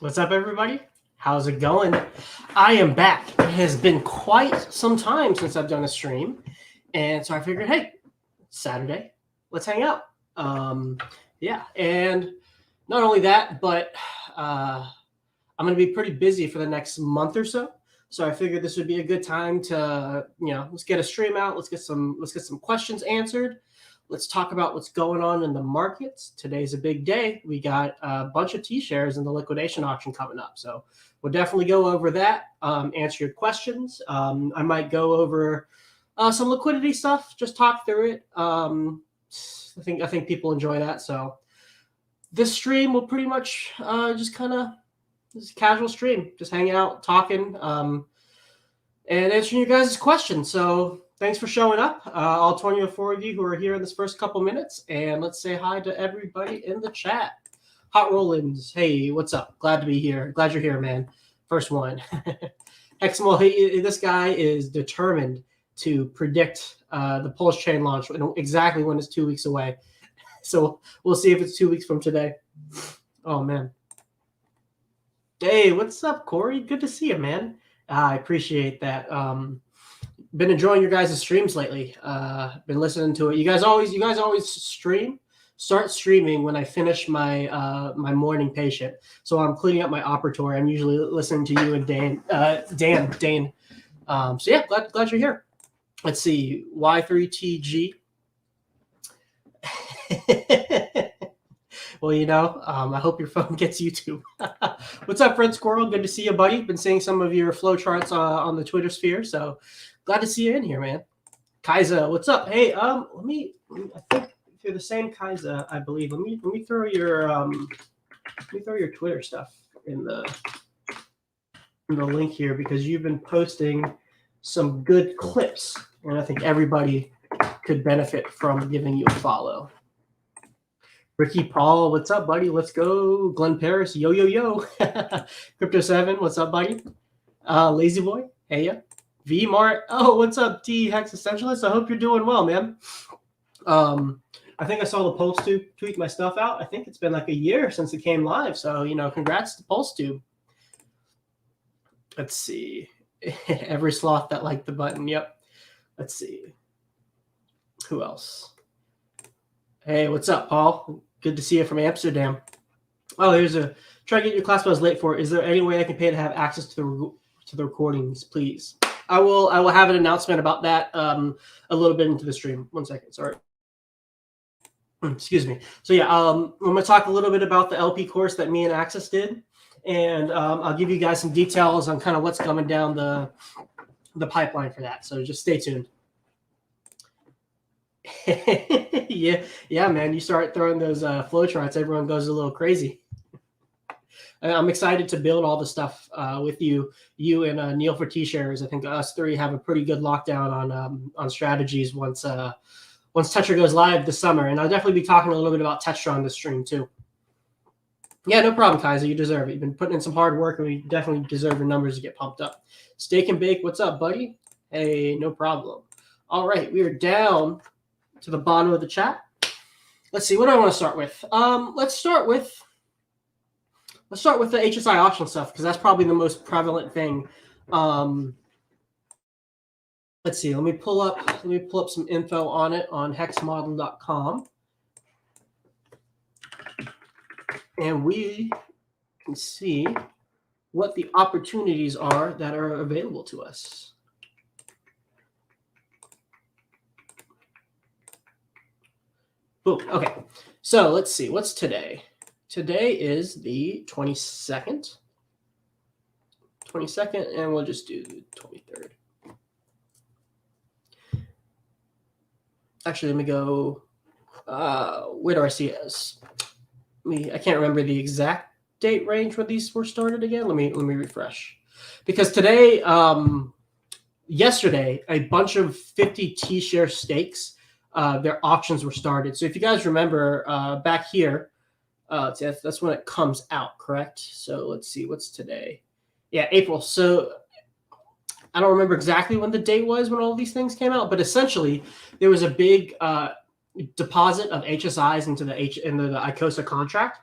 What's up, everybody? How's it going? I am back. It has been quite some time since I've done a stream, and so I figured, hey, Saturday, let's hang out. Yeah, and not only that, but I'm going to be pretty busy for the next month or so. So I figured this would be a good time to, let's get a stream out. Let's get some questions answered. Let's talk about what's going on in the markets. Today's a big day. We got a bunch of T-shares in the liquidation auction coming up. So we'll definitely go over that, answer your questions. I might go over some liquidity stuff, just talk through it. I think people enjoy that. So this stream will pretty much just kind of this casual stream, just hanging out, talking, and answering you guys' questions. So thanks for showing up, all 24 of you who are here in this first couple minutes. And let's say hi to everybody in the chat. Hot Rollins, hey, what's up? Glad to be here. Glad you're here, man. First one. Hexamal, this guy is determined to predict the Pulse Chain launch exactly when it's 2 weeks away. So we'll see if it's 2 weeks from today. Oh, man. Hey, what's up, Corey? Good to see you, man. I appreciate that. Been enjoying your guys' streams lately. Been listening to it. You guys always start streaming when I finish my my morning patient. So I'm cleaning up my operatory. I'm usually listening to you and Dane. So yeah, glad you're here. Let's see, Y3TG. Well, I hope your phone gets YouTube. What's up, Fred Squirrel? Good to see you, buddy. Been seeing some of your flow charts on the Twitter sphere, so glad to see you in here, man. Kaiza, what's up? Hey, I think if you're the same Kaiza, I believe. Let me throw your Twitter stuff in the link here, because you've been posting some good clips, and I think everybody could benefit from giving you a follow. Ricky Paul, what's up, buddy? Let's go. Glenn Paris, yo. Crypto 7, what's up, buddy? Lazy Boy, hey ya. V Mart, oh, what's up, T Hex Essentialist? I hope you're doing well, man. I think I saw the PulseTube tweet my stuff out. I think it's been like a year since it came live, so congrats to PulseTube. Let's see. Every sloth that liked the button. Yep. Let's see. Who else? Hey, what's up, Paul? Good to see you from Amsterdam. Oh, here's a try to get your class, but I was late for it. Is there any way I can pay to have access to the recordings, please? I will have an announcement about that a little bit into the stream. 1 second, sorry. Excuse me. So yeah, I'm going to talk a little bit about the LP course that me and Access did, and I'll give you guys some details on kind of what's coming down the pipeline for that. So just stay tuned. yeah, man. You start throwing those flow charts, everyone goes a little crazy. I'm excited to build all the stuff with you and Neil for T-shares. I think us three have a pretty good lockdown on strategies once Tetra goes live this summer, and I'll definitely be talking a little bit about Tetra on this stream too. Yeah, no problem, Kaiser. You deserve it. You've been putting in some hard work, and we definitely deserve your numbers to get pumped up. Steak and Bake, what's up, buddy? Hey, no problem. All right, we are down to the bottom of the chat. Let's see, what do I want to start with? Let's start with the HSI auction stuff, because that's probably the most prevalent thing. Let's see. Let me pull up some info on it on hexmodel.com, and we can see what the opportunities are that are available to us. Boom. Okay. So let's see. What's today? Today is the 22nd. 22nd, and we'll just do the 23rd. Actually, let me go. Where do I see it as? I can't remember the exact date range when these were started again. Let me refresh. Because today, yesterday, a bunch of 50 T-share stakes, their auctions were started. So if you guys remember back here, that's when it comes out, correct? So let's see, what's today? Yeah, April. So I don't remember exactly when the date was when all of these things came out, but essentially there was a big deposit of HSIs into the ICOSA contract,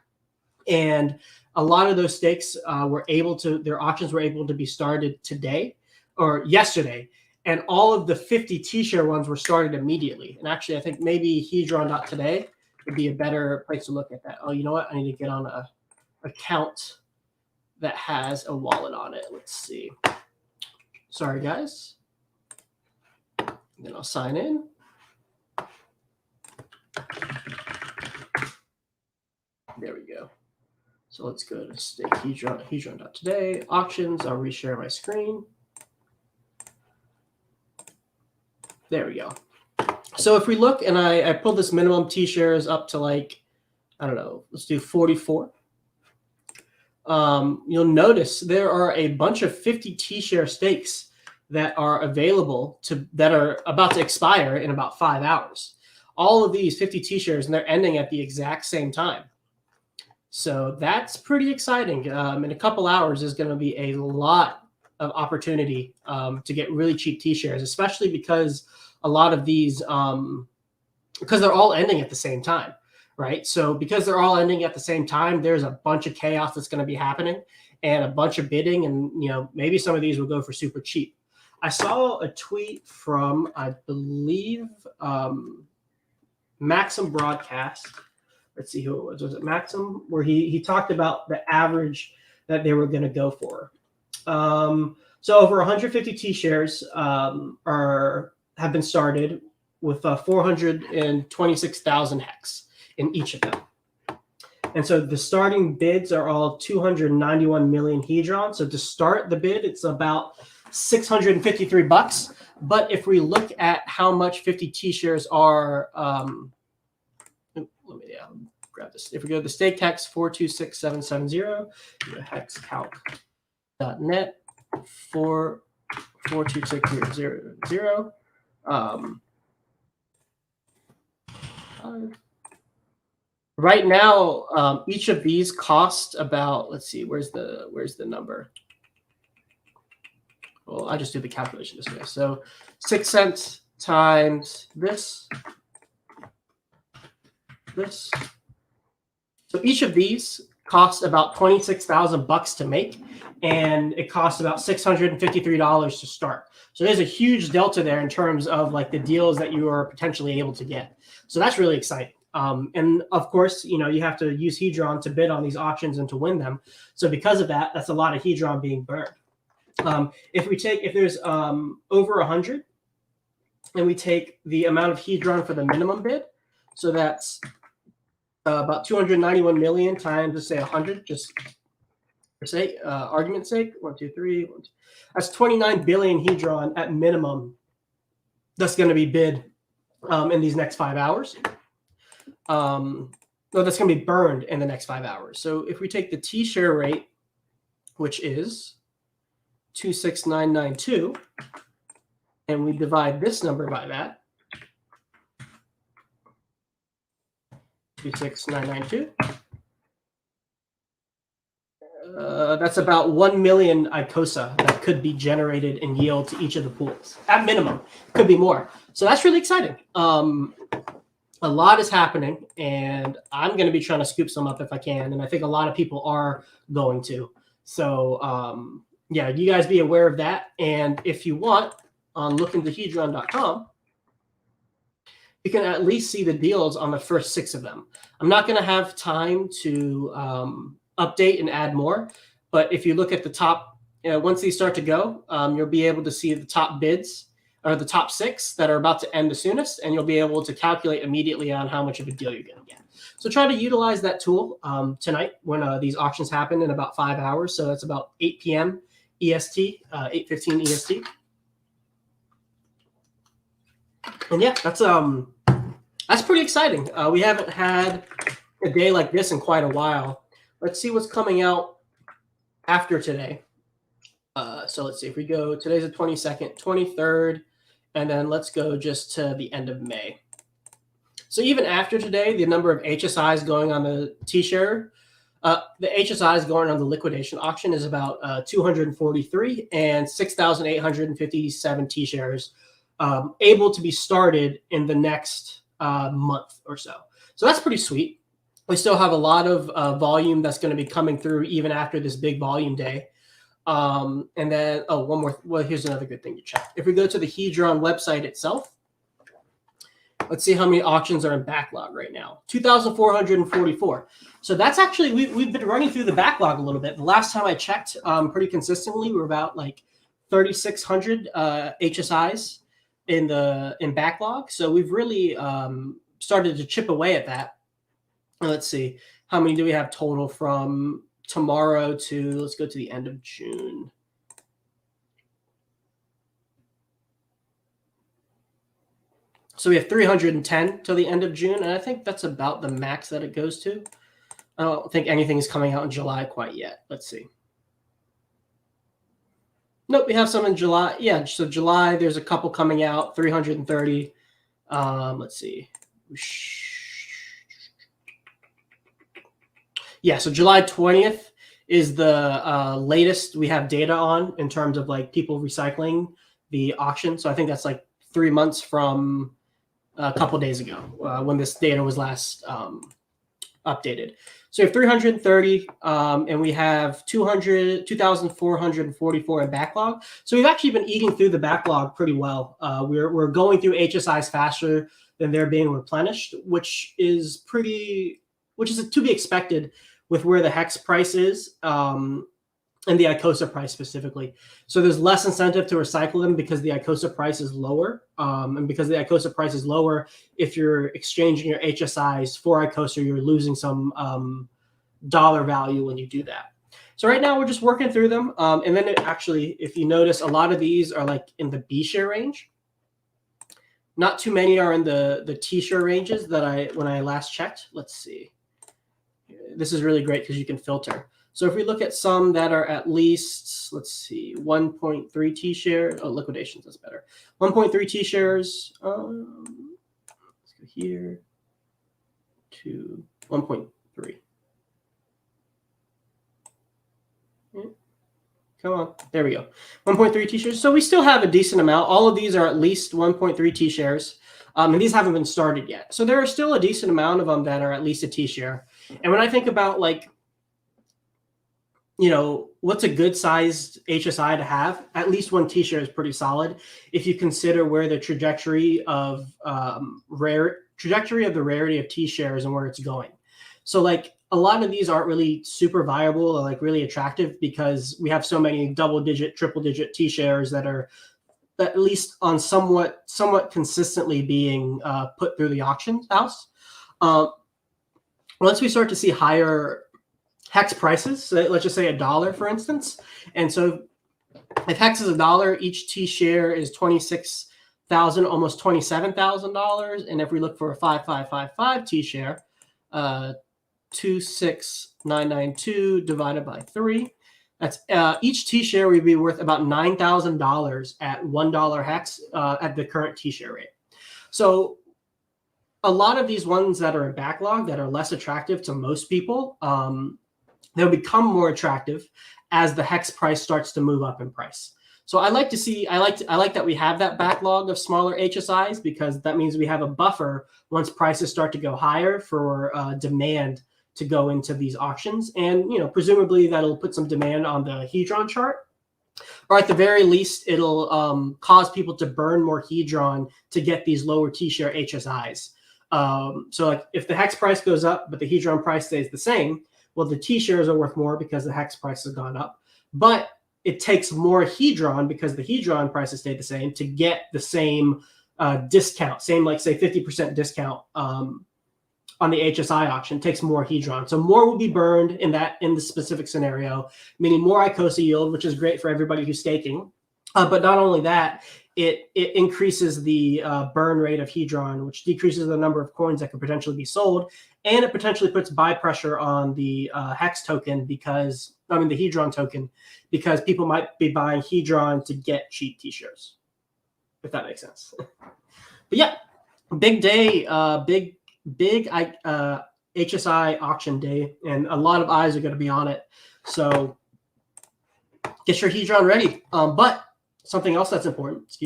and a lot of those stakes their auctions were able to be started today or yesterday. And all of the 50 T-share ones were started immediately. And actually, I think maybe Hedron.today would be a better place to look at that. Oh, you know what? I need to get on a account that has a wallet on it. Let's see. Sorry, guys. Then I'll sign in. There we go. So let's go to stake Hedron.today. Auctions. I'll reshare my screen. There we go. So if we look, and I pulled this minimum T-shares up to like, I don't know, let's do 44. You'll notice there are a bunch of 50 T-share stakes that are available that are about to expire in about 5 hours. All of these 50 T-shares, and they're ending at the exact same time. So that's pretty exciting. In a couple hours, there's going to be a lot of opportunity to get really cheap T-shares, especially because a lot of these, because they're all ending at the same time, right? So because they're all ending at the same time, there's a bunch of chaos that's going to be happening and a bunch of bidding, and maybe some of these will go for super cheap. I saw a tweet from, I believe, Maxim Broadcast. Let's see who it was. Was it Maxim? Where he talked about the average that they were going to go for. So over 150 T-shares have been started with 426,000 hex in each of them. And so the starting bids are all 291 million Hedron. So to start the bid, it's about $653. But if we look at how much 50 T-shares are, let me grab this. If we go to the stake hex 426770, hexcalc.net 4426000. Right now, each of these cost about, let's see, where's the number? Well, I just do the calculation this way. So 6 cents times this. So each of these costs about $26,000 to make, and it costs about $653 to start. So there's a huge delta there in terms of like the deals that you are potentially able to get. So that's really exciting. And of course, you have to use Hedron to bid on these auctions and to win them. So because of that, that's a lot of Hedron being burned. If there's over 100, and we take the amount of Hedron for the minimum bid, so that's about 291 million times, let's say 100, just for sake, argument's sake. 1, 2, 3. 1, 2. That's 29 billion Hedron at minimum. That's going to be bid in these next 5 hours. No, that's going to be burned in the next 5 hours. So if we take the T-share rate, which is 26992, and we divide this number by that, 26992. That's about 1 million ICOSA that could be generated in yield to each of the pools. At minimum, could be more. So that's really exciting. A lot is happening, and I'm going to be trying to scoop some up if I can, and I think a lot of people are going to. So yeah, you guys be aware of that. And if you want, on lookintehedron.com, you can at least see the deals on the first 6 of them. I'm not going to have time to update and add more, but if you look at the top, once these start to go, you'll be able to see the top bids, or the top 6 that are about to end the soonest, and you'll be able to calculate immediately on how much of a deal you're going to get. So try to utilize that tool tonight when these auctions happen in about 5 hours. So that's about 8 p.m. EST, 8:15 EST. And yeah, that's pretty exciting. We haven't had a day like this in quite a while. Let's see what's coming out after today. So let's see if we go, today's the 22nd, 23rd, and then let's go just to the end of May. So even after today, the number of HSIs going on the T-share, the HSIs going on the liquidation auction is about 243, and 6,857 T-shares able to be started in the next month or so. So that's pretty sweet. we still have a lot of volume that's going to be coming through even after this big volume day. And then, oh, one more. Well, here's another good thing to check. If we go to the Hadron website itself, let's see how many auctions are in backlog right now. 2,444. So that's actually, we've been running through the backlog a little bit. The last time I checked, pretty consistently, we were about like 3,600 HSIs in backlog. So we've really started to chip away at that. Let's see, how many do we have total from tomorrow to, let's go to the end of June. So we have 310 till the end of June, and I think that's about the max that it goes to. I don't think anything is coming out in July quite yet. Let's see. Nope, we have some in July. Yeah, so July, there's a couple coming out, 330. Let's see. Yeah, so July 20th is the latest we have data on in terms of like people recycling the auction. So I think that's like 3 months from a couple days ago when this data was last updated. So we have 330 and we have 2,444 in backlog. So we've actually been eating through the backlog pretty well. We're going through HSIs faster than they're being replenished, which is to be expected with where the hex price is and the ICOSA price specifically. So there's less incentive to recycle them because the ICOSA price is lower. And because the ICOSA price is lower, if you're exchanging your HSIs for ICOSA, you're losing some dollar value when you do that. So right now we're just working through them. And then actually, if you notice, a lot of these are like in the B share range. Not too many are in the T share ranges that when I last checked. Let's see. This is really great because you can filter. So if we look at some that are at least, let's see, 1.3 T share. Oh, liquidations, that's better. 1.3 T shares. Let's go here to 1.3. Come on. There we go. 1.3 T shares. So we still have a decent amount. All of these are at least 1.3 T shares. And these haven't been started yet. So there are still a decent amount of them that are at least a T share. And when I think about like, what's a good sized HSI to have? At least one T share is pretty solid if you consider where the trajectory of the rarity of T shares and where it's going. So like a lot of these aren't really super viable or like really attractive because we have so many double digit, triple digit T shares that are at least on somewhat consistently being put through the auction house. Once we start to see higher hex prices, so let's just say $1, for instance. And so if hex is $1, each T share is $26,000, almost $27,000. And if we look for a 5555 T share, 26992 divided by 3. That's each T share would be worth about $9,000 at $1 hex at the current T share rate. So a lot of these ones that are in backlog that are less attractive to most people, they'll become more attractive as the hex price starts to move up in price. So I like that we have that backlog of smaller HSIs because that means we have a buffer once prices start to go higher for demand to go into these auctions. And, presumably that'll put some demand on the Hadron chart, or at the very least, it'll cause people to burn more Hadron to get these lower T-share HSIs. So like if the hex price goes up, but the Hadron price stays the same, well, the T-shares are worth more because the hex price has gone up. But it takes more Hadron because the Hadron price has stayed the same to get the same discount, same like say 50% discount on the HSI auction. It takes more Hadron. So more will be burned in the specific scenario, meaning more ICOSA yield, which is great for everybody who's staking. But not only that, it increases the burn rate of Hadron, which decreases the number of coins that could potentially be sold. And it potentially puts buy pressure on the Hex token the Hadron token, because people might be buying Hadron to get cheap T-shares, if that makes sense. But yeah, big day, big HSI auction day, and a lot of eyes are going to be on it. So get your Hadron ready. But something else that's important,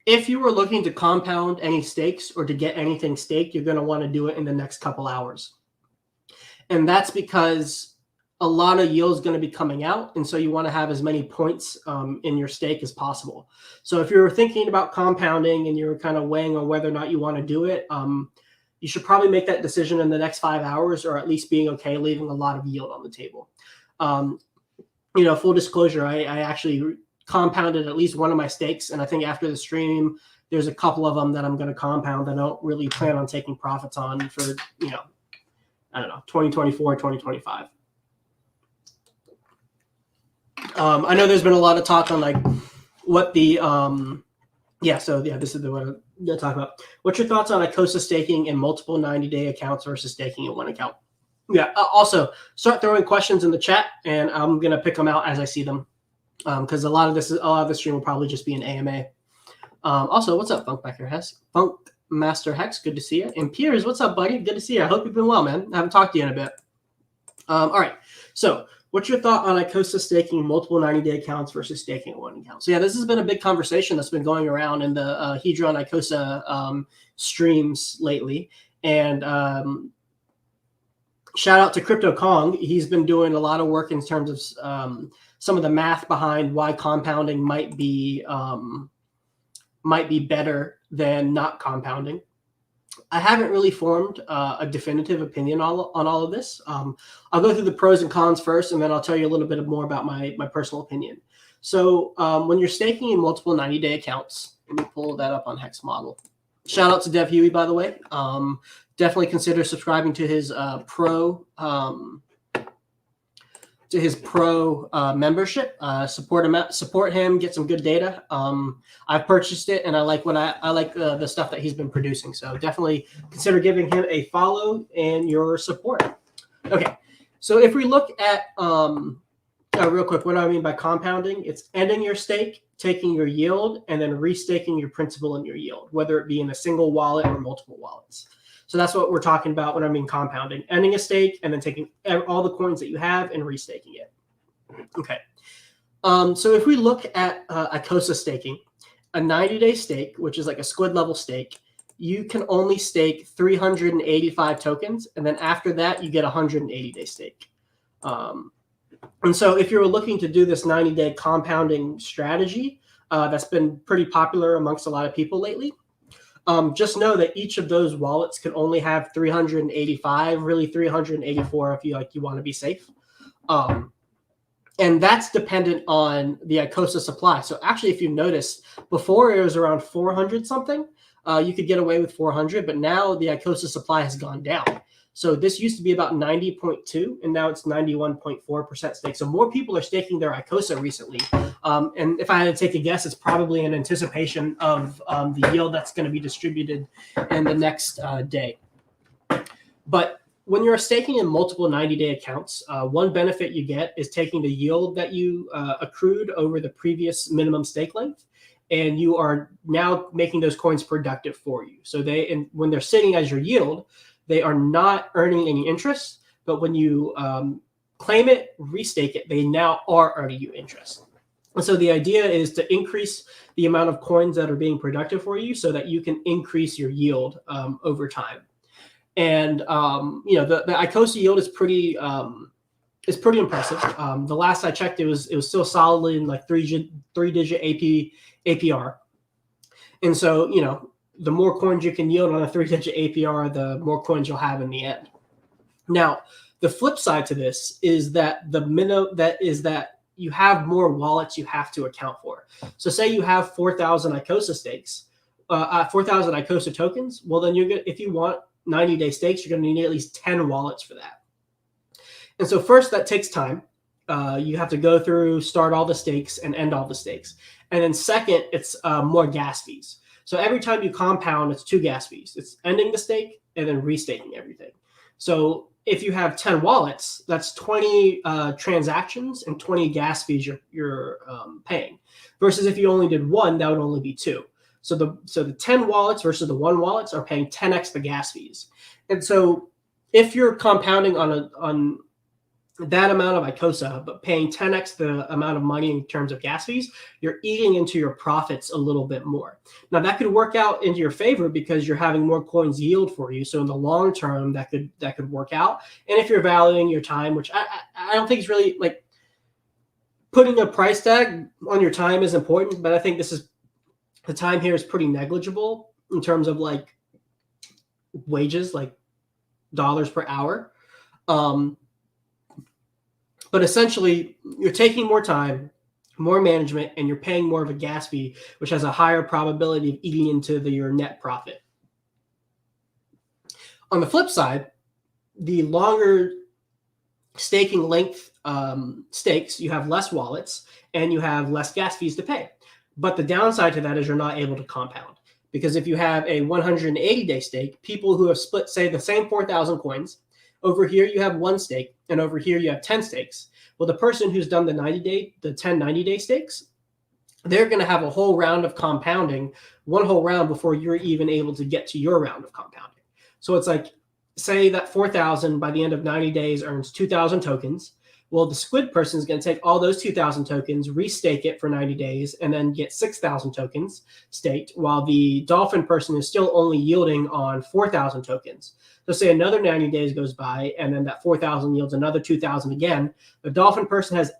if you were looking to compound any stakes or to get anything staked, you're going to want to do it in the next couple hours. And that's because a lot of yield is going to be coming out. And so you want to have as many points in your stake as possible. So if you're thinking about compounding and you're kind of weighing on whether or not you want to do it, you should probably make that decision in the next 5 hours, or at least being okay leaving a lot of yield on the table. Full disclosure, I actually compounded at least one of my stakes. And I think after the stream, there's a couple of them that I'm going to compound that I don't really plan on taking profits on for, 2024, 2025. I know there's been a lot of talk on like what the, this is the one I'm going to talk about. What's your thoughts on ICOSA staking in multiple 90-day accounts versus staking in one account? Yeah. Also, start throwing questions in the chat, and I'm gonna pick them out as I see them, because a lot of the stream will probably just be an AMA. Also, what's up, Funk Master Hex? Good to see you. And Piers, what's up, buddy? Good to see you. I hope you've been well, man. I haven't talked to you in a bit. All right. So, what's your thought on ICOSA staking multiple 90-day accounts versus staking in one account? So, yeah, this has been a big conversation that's been going around in the Hadron ICOSA streams lately, and shout out to Crypto Kong. He's been doing a lot of work in terms of some of the math behind why compounding might be better than not compounding. I haven't really formed a definitive opinion on all of this. I'll go through the pros and cons first, and then I'll tell you a little bit more about my personal opinion. So when you're staking in multiple 90-day accounts, let me pull that up on Hex Model. Shout out to Dev Huey, by the way. Definitely consider subscribing to his pro membership. Support him. Get some good data. I've purchased it, and I like the stuff that he's been producing. So definitely consider giving him a follow and your support. Okay, so if we look at real quick, what do I mean by compounding? It's ending your stake, taking your yield, and then restaking your principal and your yield, whether it be in a single wallet or multiple wallets. So that's what we're talking about when I mean compounding. Ending a stake and then taking all the coins that you have and restaking it. Okay. So if we look at ICOSA staking, a 90-day stake, which is like a squid level stake, you can only stake 385 tokens. And then after that, you get a 180-day stake. And so if you're looking to do this 90-day compounding strategy, that's been pretty popular amongst a lot of people lately. Just know that each of those wallets can only have 385, really 384 if you want to be safe. And that's dependent on the ICOSA supply. So actually, if you notice, before it was around 400 something, you could get away with 400, but now the ICOSA supply has gone down. So this used to be about 90.2, and now it's 91.4% stake. So more people are staking their ICOSA recently. And if I had to take a guess, it's probably in anticipation of the yield that's going to be distributed in the next day. But when you're staking in multiple 90-day accounts, one benefit you get is taking the yield that you accrued over the previous minimum stake length, and you are now making those coins productive for you. So when they're sitting as your yield, they are not earning any interest, but when you claim it, restake it, they now are earning you interest. And so the idea is to increase the amount of coins that are being productive for you so that you can increase your yield over time. And the ICOSA yield is pretty impressive. The last I checked, it was still solidly in like three-digit APR. And so the more coins you can yield on a three-digit APR, the more coins you'll have in the end. Now, the flip side to this is that you have more wallets you have to account for. So say you have 4,000 ICOSA stakes, 4,000 ICOSA tokens. Well, then if you want 90-day stakes, you're going to need at least 10 wallets for that. And so first, that takes time. You have to go through, start all the stakes, and end all the stakes. And then second, it's more gas fees. So every time you compound, it's 2 gas fees. It's ending the stake and then restaking everything. So if you have 10 wallets, that's 20 transactions and 20 gas fees you're paying. Versus if you only did 1, that would only be 2. So the 10 wallets versus the 1 wallets are paying 10x the gas fees. And so if you're compounding on that amount of ICOSA, but paying 10x the amount of money in terms of gas fees, you're eating into your profits a little bit more. Now that could work out into your favor because you're having more coins yield for you. So in the long term, that could work out. And if you're valuing your time, which I don't think is really like putting a price tag on your time is important, but I think the time here is pretty negligible in terms of like wages, like dollars per hour. But essentially, you're taking more time, more management, and you're paying more of a gas fee, which has a higher probability of eating into your net profit. On the flip side, the longer staking length stakes, you have less wallets and you have less gas fees to pay. But the downside to that is you're not able to compound. Because if you have a 180-day stake, people who have split, say, the same 4,000 coins, over here you have one stake, and over here you have 10 stakes. Well, the person who's done the 10 90-day stakes, they're going to have a whole round of compounding, one whole round before you're even able to get to your round of compounding. So it's like, say that 4,000 by the end of 90 days earns 2,000 tokens. Well, the squid person is going to take all those 2,000 tokens, restake it for 90 days, and then get 6,000 tokens staked, while the dolphin person is still only yielding on 4,000 tokens. So say another 90 days goes by, and then that 4,000 yields another 2,000 again. The dolphin person has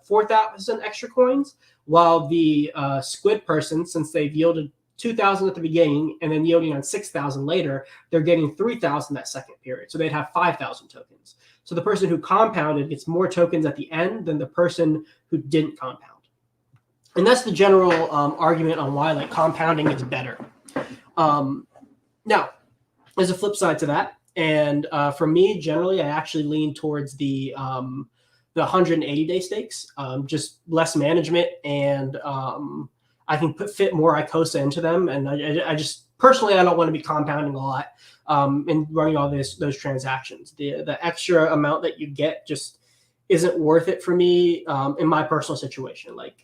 4,000 extra coins, while the squid person, since they've yielded 2,000 at the beginning and then yielding on 6,000 later, they're getting 3,000 that second period. So they'd have 5,000 tokens. So the person who compounded gets more tokens at the end than the person who didn't compound. And that's the general argument on why like compounding is better. Now, there's a flip side to that. And for me, generally, I actually lean towards the 180-day stakes, just less management, and I can fit more ICOSA into them. And I just personally, I don't want to be compounding a lot and running all those transactions. The extra amount that you get just isn't worth it for me in my personal situation. Like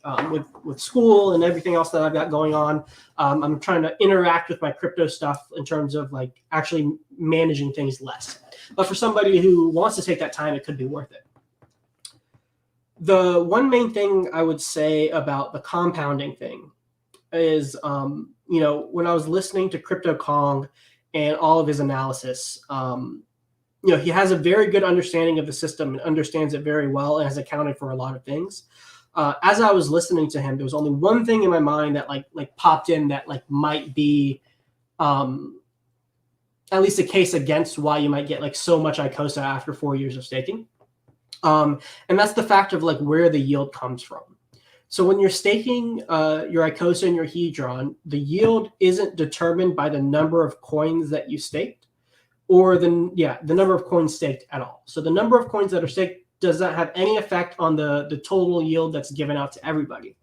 with school and everything else that I've got going on, I'm trying to interact with my crypto stuff in terms of like actually managing things less. But for somebody who wants to take that time, it could be worth it. The one main thing I would say about the compounding thing is, when I was listening to Crypto Kong and all of his analysis, he has a very good understanding of the system and understands it very well and has accounted for a lot of things. As I was listening to him, there was only one thing in my mind that like popped in that like might be at least a case against why you might get like so much ICOSA after 4 years of staking. And that's the fact of like where the yield comes from. So when you're staking your ICOSA and your Hedron, the yield isn't determined by the number of coins that you staked or the number of coins staked at all. So the number of coins that are staked does not have any effect on the total yield that's given out to everybody.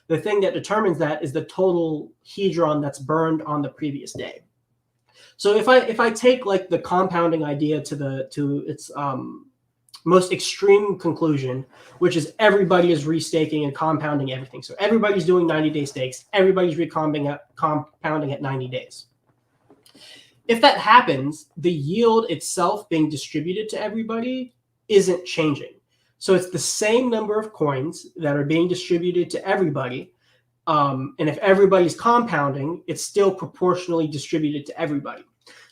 The thing that determines that is the total Hedron that's burned on the previous day. So if I take like the compounding idea to its most extreme conclusion, which is everybody is restaking and compounding everything. So everybody's doing 90-day stakes. Everybody's compounding at 90 days. If that happens, the yield itself being distributed to everybody isn't changing. So it's the same number of coins that are being distributed to everybody. And if everybody's compounding, it's still proportionally distributed to everybody.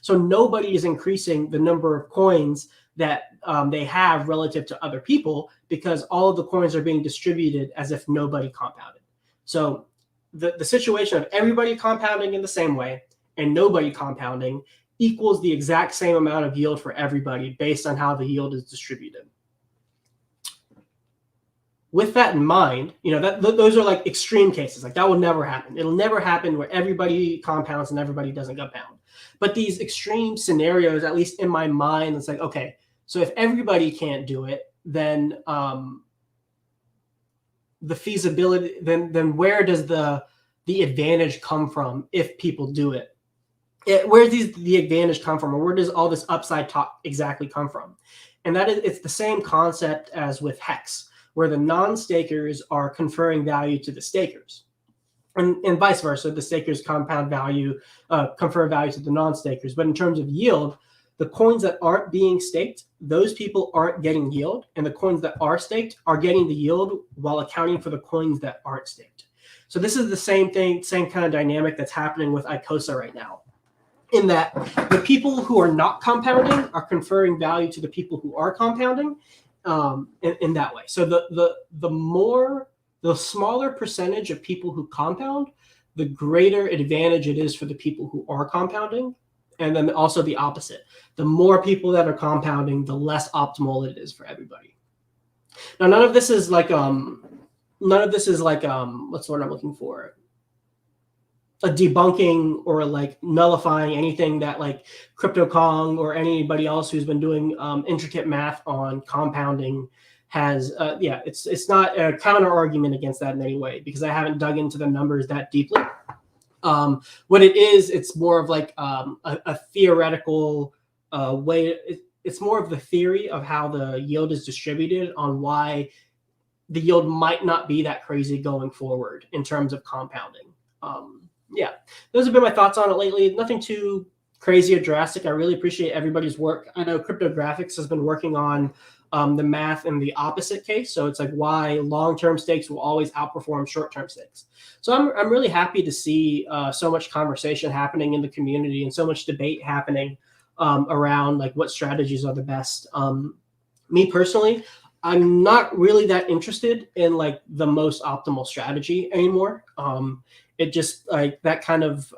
So nobody is increasing the number of coins that they have relative to other people because all of the coins are being distributed as if nobody compounded. So the situation of everybody compounding in the same way and nobody compounding equals the exact same amount of yield for everybody based on how the yield is distributed. With that in mind, those are like extreme cases. Like that will never happen. It'll never happen where everybody compounds and everybody doesn't compound. But these extreme scenarios, at least in my mind, it's like, okay, so if everybody can't do it, then the feasibility, then where does the advantage come from if people do it? Where does the advantage come from, or where does all this upside talk exactly come from? And it's the same concept as with Hex, where the non-stakers are conferring value to the stakers. And vice versa, the stakers confer value to the non-stakers. But in terms of yield, the coins that aren't being staked, those people aren't getting yield, and the coins that are staked are getting the yield while accounting for the coins that aren't staked. So this is the same thing, same kind of dynamic that's happening with ICOSA right now, in that the people who are not compounding are conferring value to the people who are compounding, in that way. So the smaller percentage of people who compound, the greater advantage it is for the people who are compounding. And then also the opposite. The more people that are compounding, the less optimal it is for everybody. Now, none of this is like what's the word I'm looking for? A debunking or like nullifying anything that like CryptoKong or anybody else who's been doing intricate math on compounding has. It's not a counter argument against that in any way, because I haven't dug into the numbers that deeply. What it is, it's more of like a theoretical way. It's more of the theory of how the yield is distributed, on why the yield might not be that crazy going forward in terms of compounding. Those have been my thoughts on it lately. Nothing too crazy or drastic. I really appreciate everybody's work. I know Cryptographics has been working on the math in the opposite case. So it's like why long-term stakes will always outperform short-term stakes. So I'm really happy to see so much conversation happening in the community and so much debate happening around like what strategies are the best. Me personally, I'm not really that interested in like the most optimal strategy anymore. It just like that kind of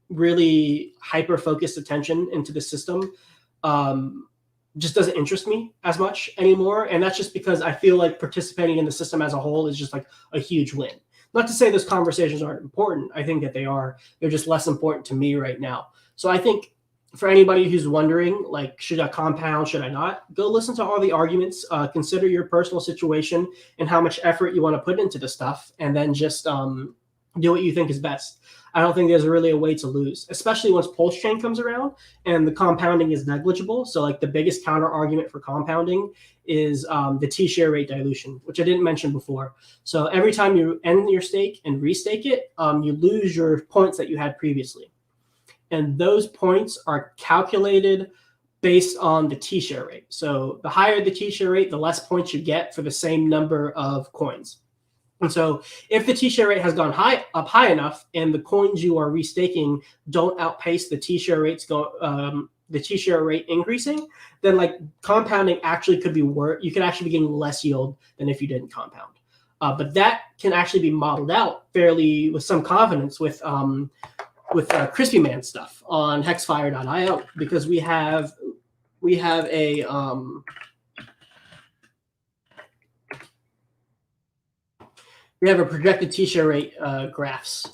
really hyper-focused attention into the system just doesn't interest me as much anymore. And that's just because I feel like participating in the system as a whole is just like a huge win. Not to say those conversations aren't important. I think that they are. They're just less important to me right now. So I think for anybody who's wondering, like, should I compound, should I not? Go listen to all the arguments, consider your personal situation and how much effort you want to put into the stuff, and then just do what you think is best. I don't think there's really a way to lose, especially once Pulse Chain comes around and the compounding is negligible. So like the biggest counter argument for compounding is the T-share rate dilution, which I didn't mention before. So every time you end your stake and restake it, you lose your points that you had previously. And those points are calculated based on the T-share rate. So the higher the T-share rate, the less points you get for the same number of coins. And so if the T-share rate has gone up high enough and the coins you are restaking don't outpace the T-share rates the T-share rate increasing, then like compounding actually could be worse. You could actually be getting less yield than if you didn't compound. But that can actually be modeled out fairly with some confidence with Crispy Man stuff on hexfire.io, because we have a projected T-share rate graphs.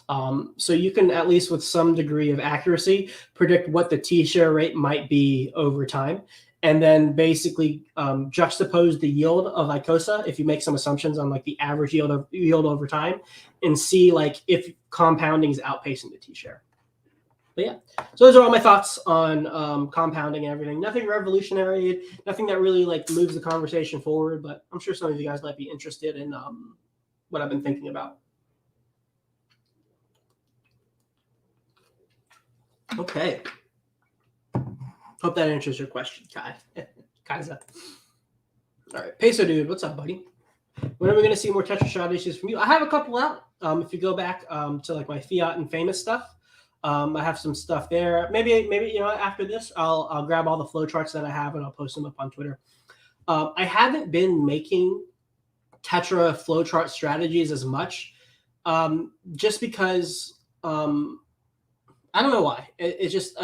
So you can, at least with some degree of accuracy, predict what the T-share rate might be over time, and then basically juxtapose the yield of ICOSA if you make some assumptions on like the average yield over time, and see like if compounding is outpacing the T-share. But yeah, so those are all my thoughts on compounding and everything. Nothing revolutionary, nothing that really like moves the conversation forward, but I'm sure some of you guys might be interested in what I've been thinking about. Okay. Hope that answers your question, Kai. Kaiza. All right. Peso Dude, what's up, buddy? When are we going to see more Tetra strategies from you? I have a couple out. If you go back to like my Fiat and Famous stuff, I have some stuff there. Maybe after this, I'll grab all the flowcharts that I have and I'll post them up on Twitter. I haven't been making Tetra flowchart strategies as much, just because I don't know why. It's just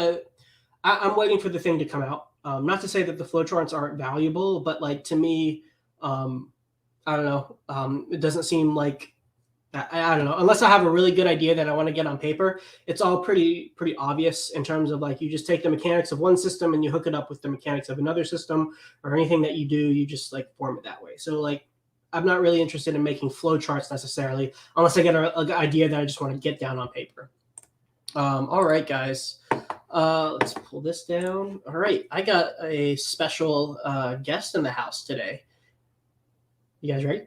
I'm waiting for the thing to come out. Not to say that the flowcharts aren't valuable, but like to me, I don't know. It doesn't seem like I don't know. Unless I have a really good idea that I want to get on paper, it's all pretty obvious in terms of like you just take the mechanics of one system and you hook it up with the mechanics of another system, or anything that you do, you just like form it that way. So like I'm not really interested in making flowcharts necessarily, unless I get an idea that I just want to get down on paper. All right, guys. Let's pull this down. All right, I got a special guest in the house today. You guys ready?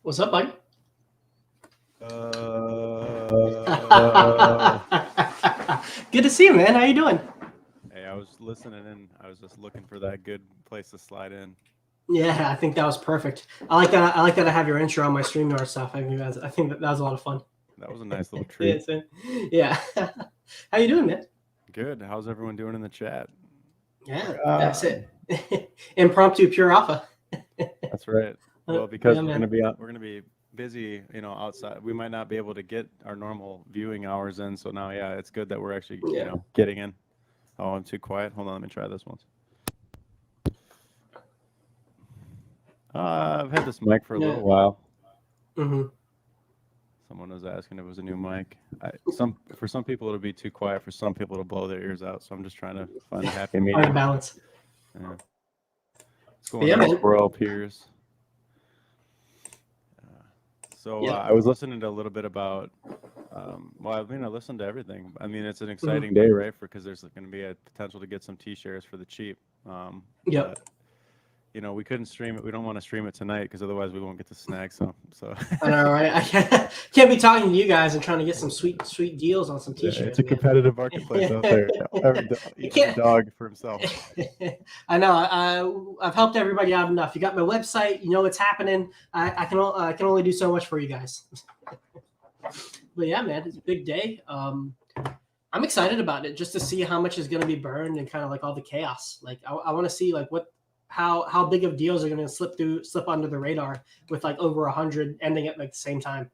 What's up, buddy? Good to see you, man. How you doing? Hey, I was listening in. I was just looking for that good place to slide in. Yeah, I think that was perfect. I like that. I like that I have your intro on my StreamYard stuff. I think that was a lot of fun. That was a nice little treat. Yeah. How you doing, man? Good. How's everyone doing in the chat? Yeah, that's it. Impromptu pure alpha. That's right. Well, because Yeah, we're gonna be busy, outside. We might not be able to get our normal viewing hours in. So now, yeah, it's good that we're actually, getting in. Oh, I'm too quiet. Hold on, let me try this once. I've had this mic for a little while. Mm-hmm. Someone was asking if it was a new mic. For some people it'll be too quiet. For some people it'll blow their ears out. So I'm just trying to find a happy medium. Find a balance. Yeah. What's going on, Squirrel Peers? I was listening to a little bit about. I listened to everything. I mean, it's an exciting day, right? Because there's going to be a potential to get some T-shares for the cheap. Yep. But, we couldn't stream it. We don't want to stream it tonight because otherwise we won't get to snag some. So I know, right? I can't be talking to you guys and trying to get some sweet deals on some T-shirts. Yeah, it's a competitive marketplace out there. Each dog for himself. I know. I've helped everybody out enough. You got my website. You know what's happening. I can only do so much for you guys. But yeah, man, it's a big day. I'm excited about it just to see how much is going to be burned and kind of like all the chaos. Like I want to see like how big of deals are going to slip under the radar with like over 100 ending at like the same time.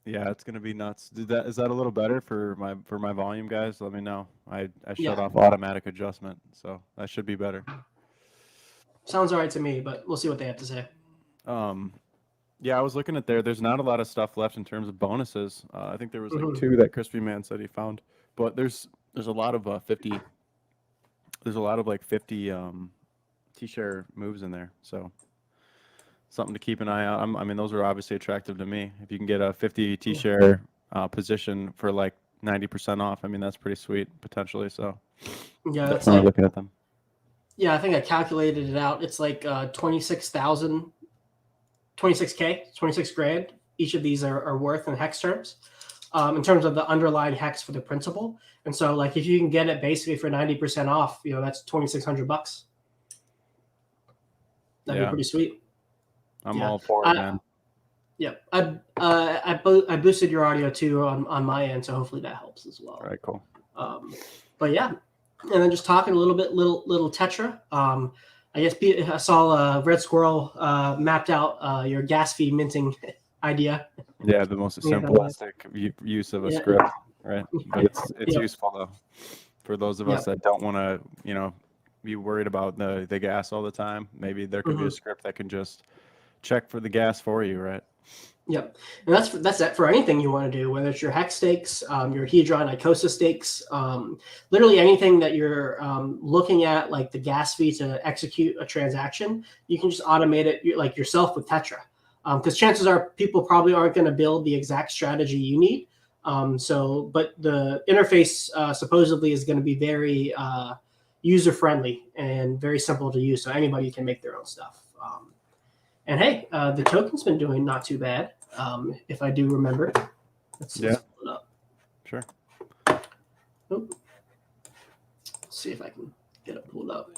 Yeah, it's going to be nuts. Is that a little better for my volume, guys? Let me know. I shut off automatic adjustment, so that should be better. Sounds all right to me, but we'll see what they have to say. Yeah, I was looking at there's not a lot of stuff left in terms of bonuses. I think there was like 2 that Crispy Man said he found, but there's a lot of 50. There's a lot of like 50 T-share moves in there, so something to keep an eye out. I mean, those are obviously attractive to me. If you can get a 50 T-share position for like 90% off, I mean that's pretty sweet potentially. So yeah, that's like looking at them. Yeah, I think I calculated it out. It's like 26,000. 26K, 26 grand. Each of these are worth in hex terms, in terms of the underlying hex for the principal. And so, like, if you can get it basically for 90% off, that's $2,600. That'd be pretty sweet. I'm all for it, man. Yeah, I boosted your audio too on my end, so hopefully that helps as well. All right, cool. But yeah, and then just talking a little bit, little Tetra. I guess I saw Red Squirrel mapped out your gas fee minting idea. Yeah, the most simplistic use of a script, right? But it's useful though for those of us that don't want to, be worried about the gas all the time. Maybe there could be a script that can just check for the gas for you, right? Yep, and that's that for anything you want to do, whether it's your hex stakes, your Hedron Icosa stakes, literally anything that you're looking at, like the gas fee to execute a transaction, you can just automate it like yourself with Tetra, because chances are people probably aren't going to build the exact strategy you need. But the interface supposedly is going to be very user friendly and very simple to use, so anybody can make their own stuff. And hey, the token's been doing not too bad, if I do remember. Let's pull it up. Sure. Let's see if I can get it pulled up.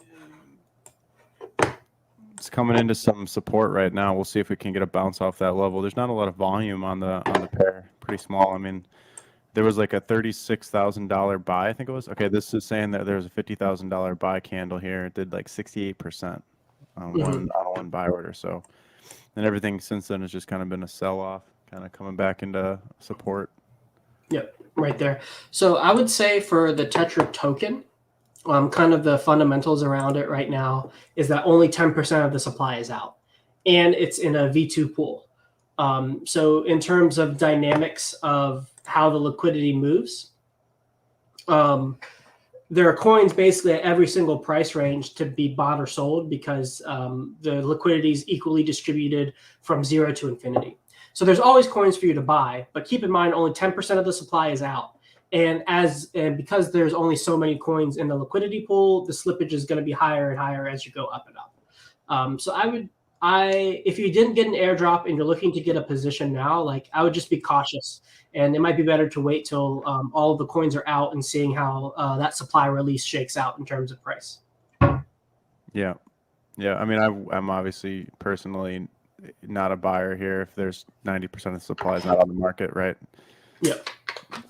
It's coming into some support right now. We'll see if we can get a bounce off that level. There's not a lot of volume on the pair. Pretty small. I mean, there was like a $36,000 buy, I think it was. Okay, this is saying that there was a $50,000 buy candle here. It did like 68%. On one buy order. So, and everything since then has just kind of been a sell-off, kind of coming back into support. Yep, right there. So I would say for the Tetra token, kind of the fundamentals around it right now is that only 10% of the supply is out, and it's in a V2 pool. So in terms of dynamics of how the liquidity moves, there are coins basically at every single price range to be bought or sold because the liquidity is equally distributed from 0 to infinity. So there's always coins for you to buy, but keep in mind only 10% of the supply is out. And because there's only so many coins in the liquidity pool, the slippage is going to be higher and higher as you go up and up. So I would if you didn't get an airdrop and you're looking to get a position now, like I would just be cautious, and it might be better to wait till all of the coins are out and seeing how that supply release shakes out in terms of price. Yeah. I mean, I'm obviously personally not a buyer here if there's 90% of the supply is not on the market, right? Yeah.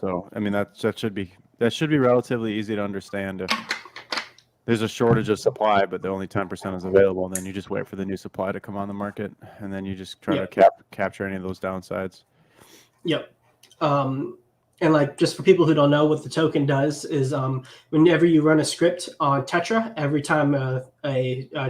So I mean that should be relatively easy to understand. If there's a shortage of supply, but the only 10% is available, then you just wait for the new supply to come on the market, and then you just try to capture any of those downsides. Yep. And like just for people who don't know what the token does is whenever you run a script on Tetra, every time a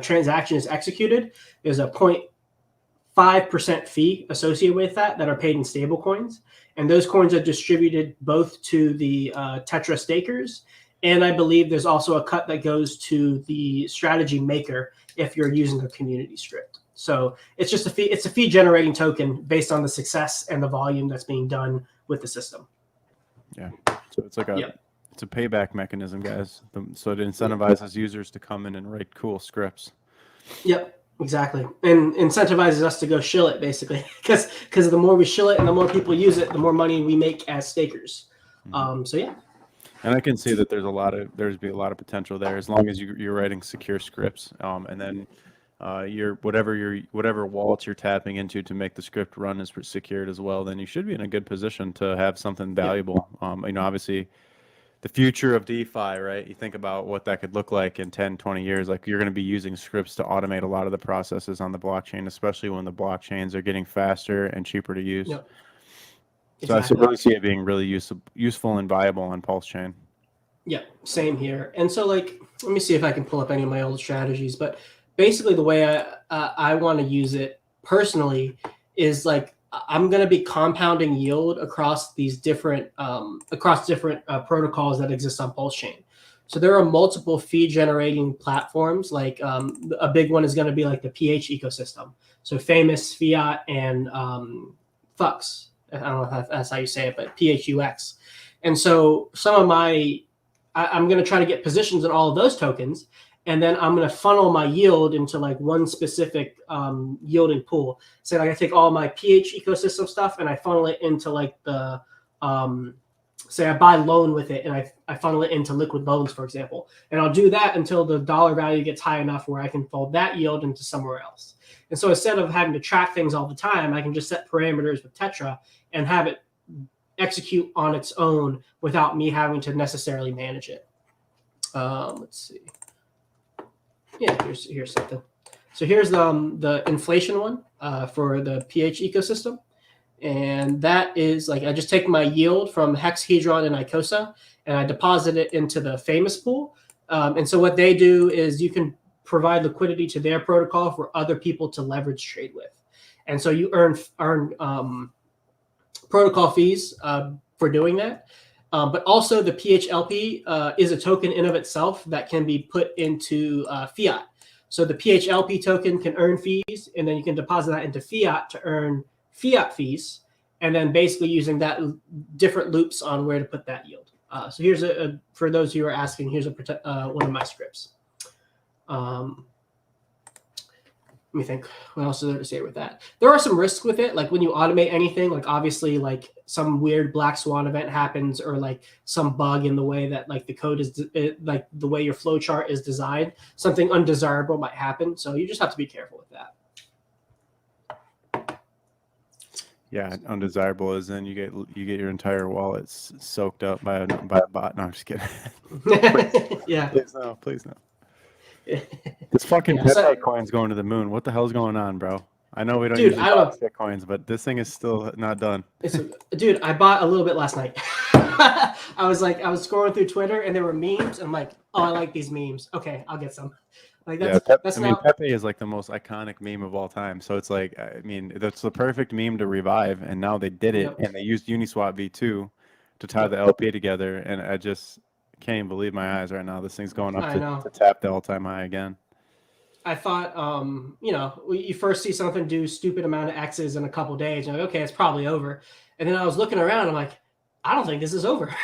transaction is executed, there's a 0.5% fee associated with that are paid in stable coins. And those coins are distributed both to the Tetra stakers, and I believe there's also a cut that goes to the strategy maker if you're using a community script. So it's just a fee. It's a fee generating token based on the success and the volume that's being done with the system. Yeah. So it's like it's a payback mechanism, guys. So it incentivizes users to come in and write cool scripts. Yep, exactly. And incentivizes us to go shill it basically because the more we shill it and the more people use it, the more money we make as stakers. So yeah. And I can see that there's be a lot of potential there as long as you're writing secure scripts, and then whatever wallets you're tapping into to make the script run is secured as well. Then you should be in a good position to have something valuable. Obviously, the future of DeFi, right? You think about what that could look like in 10, 20 years. Like you're going to be using scripts to automate a lot of the processes on the blockchain, especially when the blockchains are getting faster and cheaper to use. Yep. So exactly. I really see it being really useful and viable on Pulse Chain. Yeah, same here. And so, like, let me see if I can pull up any of my old strategies. But basically, the way I want to use it personally is like I'm going to be compounding yield across these different protocols that exist on Pulse Chain. So there are multiple fee generating platforms. Like a big one is going to be like the PH ecosystem. So Famous, Fiat, and Fux. I don't know if that's how you say it, but PHUX. And so I'm going to try to get positions in all of those tokens, and then I'm going to funnel my yield into like one specific yielding pool. So like I take all my PH ecosystem stuff and I funnel it into like the, say I buy loan with it and I funnel it into liquid loans, for example. And I'll do that until the dollar value gets high enough where I can fold that yield into somewhere else. And so instead of having to track things all the time, I can just set parameters with Tetra and have it execute on its own without me having to necessarily manage it. Let's see. Yeah, here's something. So here's the inflation one for the PH ecosystem. And that is like I just take my yield from Hexahedron and Icosa and I deposit it into the Famous pool. And so what they do is you can provide liquidity to their protocol for other people to leverage trade with. And so you earn protocol fees for doing that. But also the PHLP is a token in of itself that can be put into fiat. So the PHLP token can earn fees, and then you can deposit that into fiat to earn fiat fees, and then basically using that different loops on where to put that yield. So here's for those who are asking, here's one of my scripts. Let me think. What else is there to say with that? There are some risks with it. Like when you automate anything, like obviously like some weird black swan event happens or like some bug in the way that like the code is like the way your flow chart is designed, something undesirable might happen. So you just have to be careful with that. Yeah, undesirable is then you get your entire wallet soaked up by a bot. No, I'm just kidding. Yeah. Please no. This fucking Pepe coin's going to the moon. What the hell's going on, bro? I know we don't use coins, but this thing is still not done. Dude, I bought a little bit last night. I was scrolling through Twitter and there were memes. And I'm like, oh, I like these memes. Okay, I'll get some. Like Pepe is like the most iconic meme of all time. So it's like, I mean, that's the perfect meme to revive. And now they did it, and they used Uniswap V2 to tie the LP together. And I just can't even believe my eyes right now. This thing's going up to tap the all-time high again. I thought, you first see something do stupid amount of X's in a couple days. You're like, okay, it's probably over. And then I was looking around. I'm like, I don't think this is over.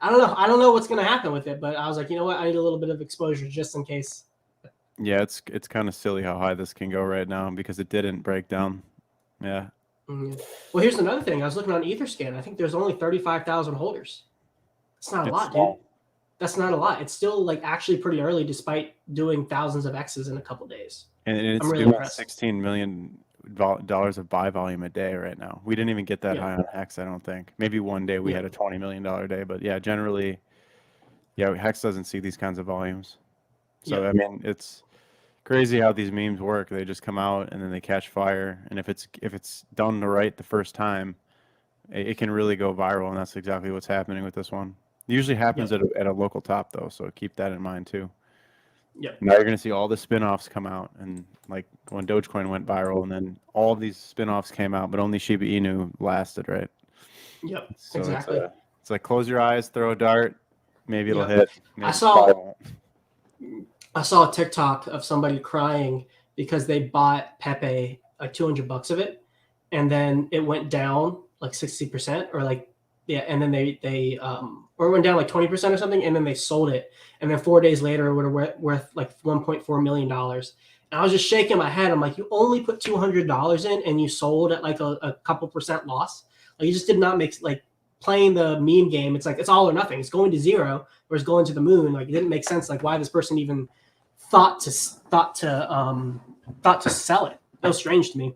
I don't know. I don't know what's going to happen with it. But I was like, you know what? I need a little bit of exposure just in case. Yeah, it's kind of silly how high this can go right now because it didn't break down. Yeah. Mhm. Well, here's another thing. I was looking on Etherscan. I think there's only 35,000 holders. It's not a It's lot, dude. small. That's not a lot. It's still like actually pretty early, despite doing thousands of X's in a couple days. And I'm it's really doing impressed. $16 million of buy volume a day right now. We didn't even get that Yeah. high on Hex, I don't think. Maybe one day we Yeah. had a $20 million day, but yeah, generally, yeah, Hex doesn't see these kinds of volumes. So Yeah. I mean, it's crazy how these memes work. They just come out and then they catch fire, and if it's done right the first time, it can really go viral, and that's exactly what's happening with this one. It usually happens Yep. at a local top though, so keep that in mind too. Yep. Now you're going to see all the spin-offs come out, and like when Dogecoin went viral, and then all of these spin-offs came out, but only Shiba Inu lasted, right? Yep. So Exactly. it's like close your eyes, throw a dart, maybe it'll Yep. hit. Maybe I saw a TikTok of somebody crying because they bought Pepe like 200 bucks of it, and then it went down like 60% or like yeah, and then they or it went down like 20% or something, and then they sold it, and then 4 days later it would have worth like $1.4 million. And I was just shaking my head. I'm like, you only put $200 in, and you sold at like a couple percent loss. Like you just did not make like playing the meme game. It's like it's all or nothing. It's going to zero or it's going to the moon. Like it didn't make sense. Like why this person even thought to sell it. That was strange to me.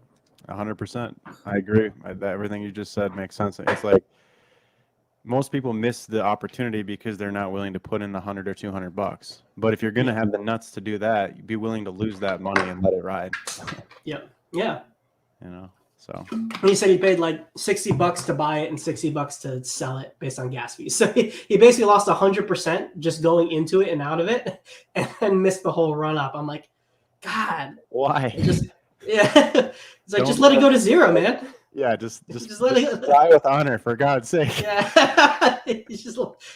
100%. I agree. Everything you just said makes sense. It's like most people miss the opportunity because they're not willing to put in 100 or 200 bucks. But if you're going to have the nuts to do that, be willing to lose that money and let it ride. Yeah. Yeah. You know. So he said he paid like 60 bucks to buy it and 60 bucks to sell it based on gas fees. So he basically lost 100% just going into it and out of it, and then missed the whole run up. I'm like, God, why? It's like just let it go to zero, man. Yeah, just let it fly with honor, for God's sake. Yeah,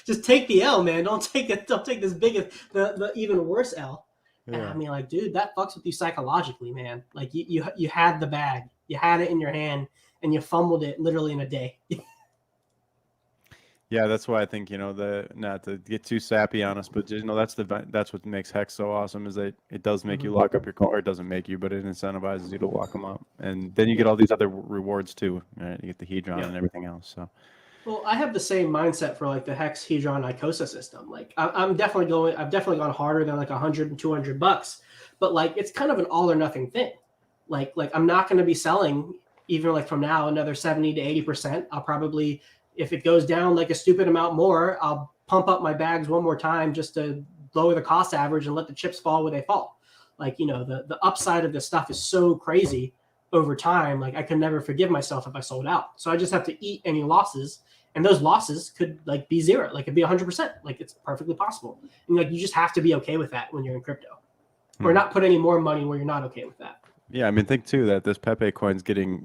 just take the L, man. Don't take this big the even worse L. Yeah. And I mean, like, dude, that fucks with you psychologically, man. Like you had the bag, you had it in your hand, and you fumbled it literally in a day. Yeah, that's why I think not to get too sappy on us, but that's what makes Hex so awesome is that it does make you lock up your coin, or it doesn't make you, but it incentivizes you to lock them up, and then you get all these other rewards too. Right? You get the Hedron and everything else. So. Well, I have the same mindset for like the Hex Hedron Icosa system. Like I've definitely gone harder than like 100 and 200 bucks, but like it's kind of an all or nothing thing. Like I'm not going to be selling even like from now another 70 to 80%. I'll probably, if it goes down like a stupid amount more, I'll pump up my bags one more time just to lower the cost average and let the chips fall where they fall. Like, the upside of this stuff is so crazy over time. Like I could never forgive myself if I sold out. So I just have to eat any losses. And those losses could like be zero, like it'd be 100%. Like it's perfectly possible. And like you just have to be okay with that when you're in crypto, or not put any more money where you're not okay with that. Yeah, I mean, think too that this Pepe coin's getting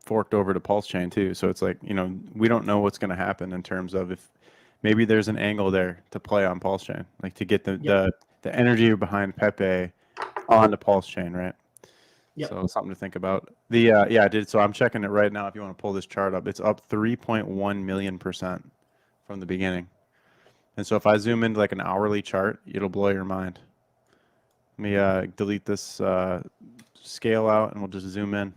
forked over to Pulse Chain too. So it's like we don't know what's going to happen in terms of if maybe there's an angle there to play on Pulse Chain, like to get the energy behind Pepe on the Pulse Chain, right? Yep. So something to think about. I did. So I'm checking it right now. If you want to pull this chart up, it's up 3.1 million% from the beginning. And so if I zoom into like an hourly chart, it'll blow your mind. Let me delete this scale out, and we'll just zoom in.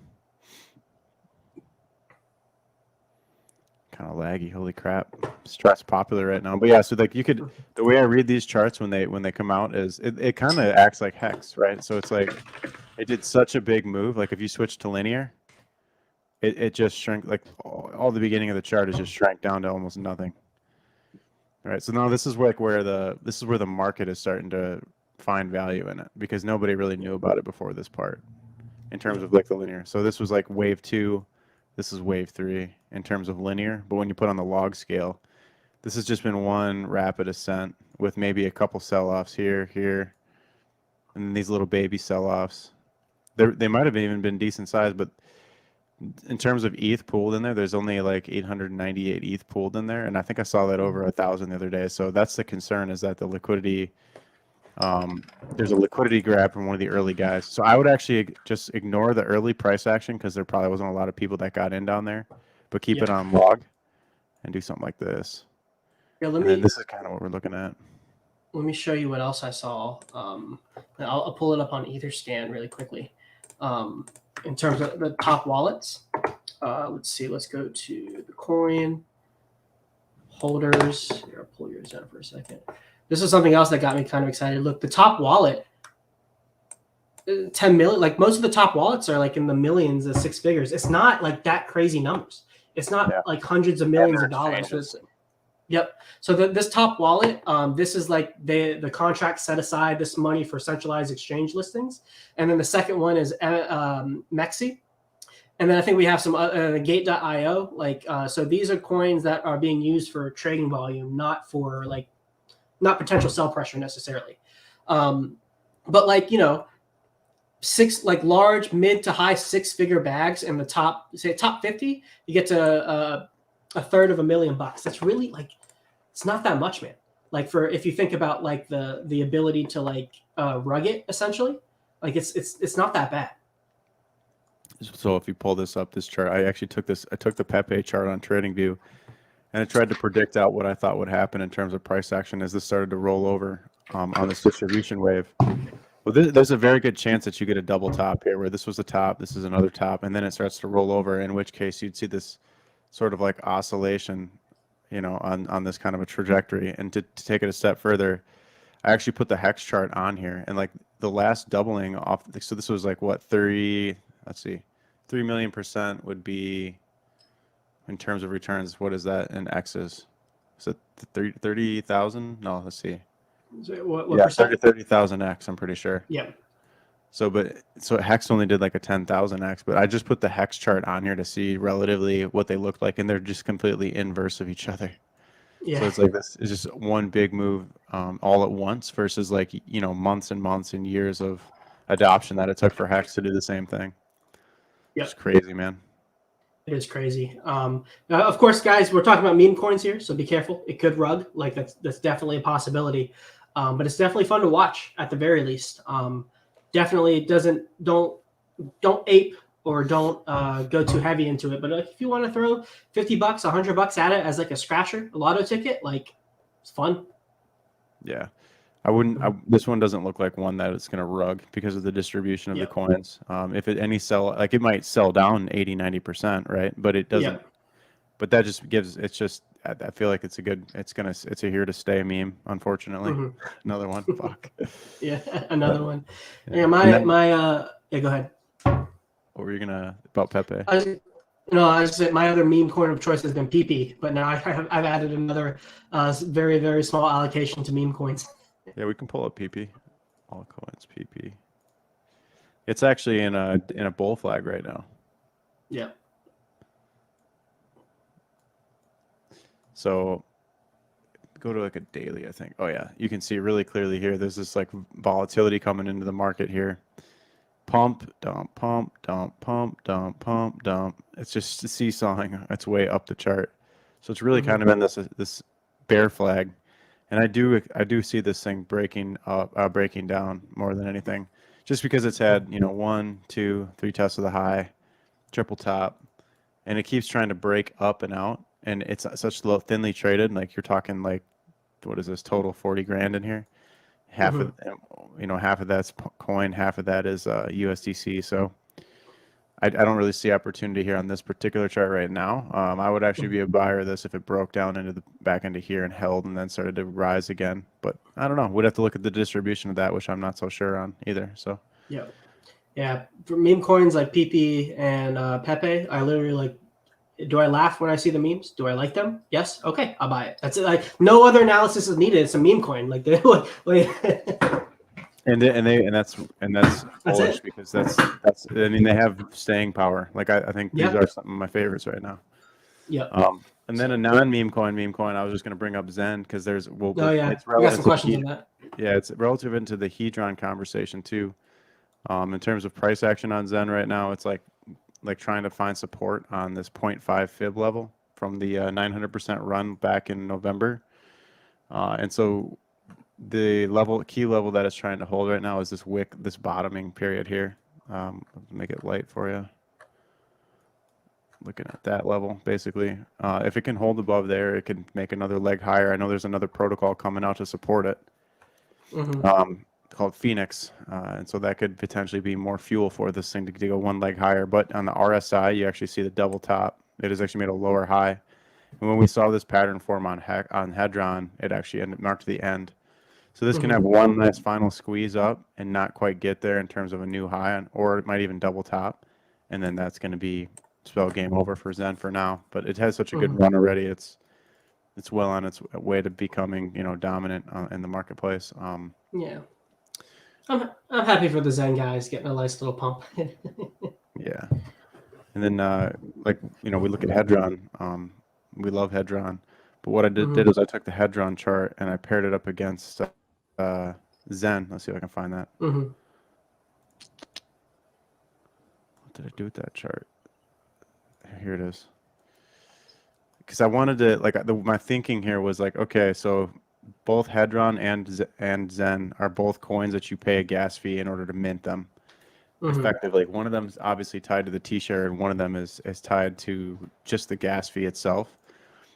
Kind of laggy. Holy crap! Stress popular right now. But yeah, so like the way I read these charts when they come out is it kind of acts like Hex, right? So it's like it did such a big move. Like if you switch to linear, it just shrank. Like all the beginning of the chart is just shrank down to almost nothing. All right. So now this is where the market is starting to find value in it, because nobody really knew about it before this part in terms of like the linear. So this was like wave 2. This is wave 3 in terms of linear. But when you put on the log scale, this has just been one rapid ascent with maybe a couple sell-offs here, and then these little baby sell-offs. They might have even been decent size, but in terms of ETH pooled in there, there's only like 898 ETH pooled in there, and I think I saw that over 1,000 the other day. So that's the concern, is that the liquidity, there's a liquidity grab from one of the early guys. So I would actually just ignore the early price action, because there probably wasn't a lot of people that got in down there, but keep it on log and do something like this. Yeah, this is kind of what we're looking at. let me show you what else I saw. I'll pull it up on Etherscan really quickly. In terms of the top wallets, let's see. Let's go to the coin holders. Here, I'll pull yours down for a second. This is something else that got me kind of excited. Look, the top wallet, 10 million. Like most of the top wallets are like in the millions of six figures. It's not like that crazy numbers. It's not like hundreds of millions of dollars. Yep. So this top wallet, this is like the contract set aside this money for centralized exchange listings, and then the second one is Mexi, and then I think we have some Gate.io. Like so, these are coins that are being used for trading volume, not for not potential sell pressure necessarily, but like six like large mid to high six-figure bags in the top 50, you get to a third of $1,000,000. That's really like it's not that much, man. Like for if you think about like the ability to like rug it essentially, like it's not that bad. So if you pull this up, this chart, I took the Pepe chart on TradingView, and I tried to predict out what I thought would happen in terms of price action as this started to roll over on this distribution wave. Well, there's a very good chance that you get a double top here, where this was the top, this is another top, and then it starts to roll over, in which case you'd see this sort of like oscillation, on this kind of a trajectory. And to take it a step further, I actually put the hex chart on here, and like the last doubling off, so this was like what, 3 million% would be in terms of returns. What is that in X's? Is it 30,000? No, let's see. What Yeah, percent? 30,000 X, I'm pretty sure. Yeah. So Hex only did like a 10,000 X, but I just put the Hex chart on here to see relatively what they look like, and they're just completely inverse of each other. Yeah. So it's like this is just one big move all at once versus like months and months and years of adoption that it took for Hex to do the same thing. Yep. It's crazy, man. It is crazy. Of course, guys, we're talking about meme coins here, so be careful. It could rug. Like that's definitely a possibility. But it's definitely fun to watch at the very least. Definitely don't ape or don't go too heavy into it. But if you want to throw $50, $100 at it as like a scratcher, a lotto ticket, like it's fun. Yeah. I wouldn't. This one doesn't look like one that it's going to rug because of the distribution of the coins. If it might sell down 80-90%, right? But it doesn't. Yep. But that just gives. It's just. I feel like it's a here to stay meme. Unfortunately, another one. Fuck. Yeah, another one. Yeah, yeah. Go ahead. What were you about Pepe? I said my other meme coin of choice has been PP, but now I've added another very, very small allocation to meme coins. Yeah, we can pull up PP. All coins PP. It's actually in a bull flag right now. Yeah. So go to like a daily, I think. Oh yeah, you can see really clearly here. There's this like volatility coming into the market here. Pump, dump, pump, dump, pump, dump, pump, dump. It's just seesawing its way up the chart. So it's really kind of in this bear flag. And I do see this thing breaking down more than anything, just because it's had 1, 2, 3 tests of the high, triple top, and it keeps trying to break up and out, and it's such low, thinly traded. Like you're talking like, what is this total 40 grand in here? Half of that's coin, half of that is USDC. So I don't really see opportunity here on this particular chart right now. I would actually be a buyer of this if it broke down into the back end of here and held and then started to rise again. But I don't know. We'd have to look at the distribution of that, which I'm not so sure on either. So yeah. For meme coins like PP and Pepe, I literally like. Do I laugh when I see the memes? Do I like them? Yes. Okay, I'll buy it. That's it. Like no other analysis is needed. It's a meme coin. Like they And that's bullish because that's I mean they have staying power. Like I think these are some of my favorites right now. Yeah. And then a non-meme coin. I was just going to bring up Zen because it's relevant. We got some questions on that. Yeah, it's relative into the Hadron conversation too. In terms of price action on Zen right now, it's like trying to find support on this 0.5 fib level from the 900% run back in November. And so the key level that it's trying to hold right now is this bottoming period here. Make it light for you. Looking at that level, basically. If it can hold above there, it can make another leg higher. I know there's another protocol coming out to support it. called Phoenix, and so that could potentially be more fuel for this thing to go one leg higher. But on the RSI, you actually see the double top. It has actually made a lower high. And when we saw this pattern form on Hadron, it actually marked the end. So this can have one last final squeeze up and not quite get there in terms of a new high, or it might even double top, and then that's going to be spell game over for Zen for now. But it has such a good run already. It's well on its way to becoming dominant in the marketplace. Yeah, I'm happy for the Zen guys getting a nice little pump. Yeah, and then we look at Hadron. We love Hadron, but what I did is I took the Hadron chart and I paired it up against Zen. Let's see if I can find that. What did I do with that chart? Here it is. Because I wanted to my thinking here was like, okay, so both Hadron and Zen are both coins that you pay a gas fee in order to mint them effectively. One of them is obviously tied to the T-share, and one of them is tied to just the gas fee itself.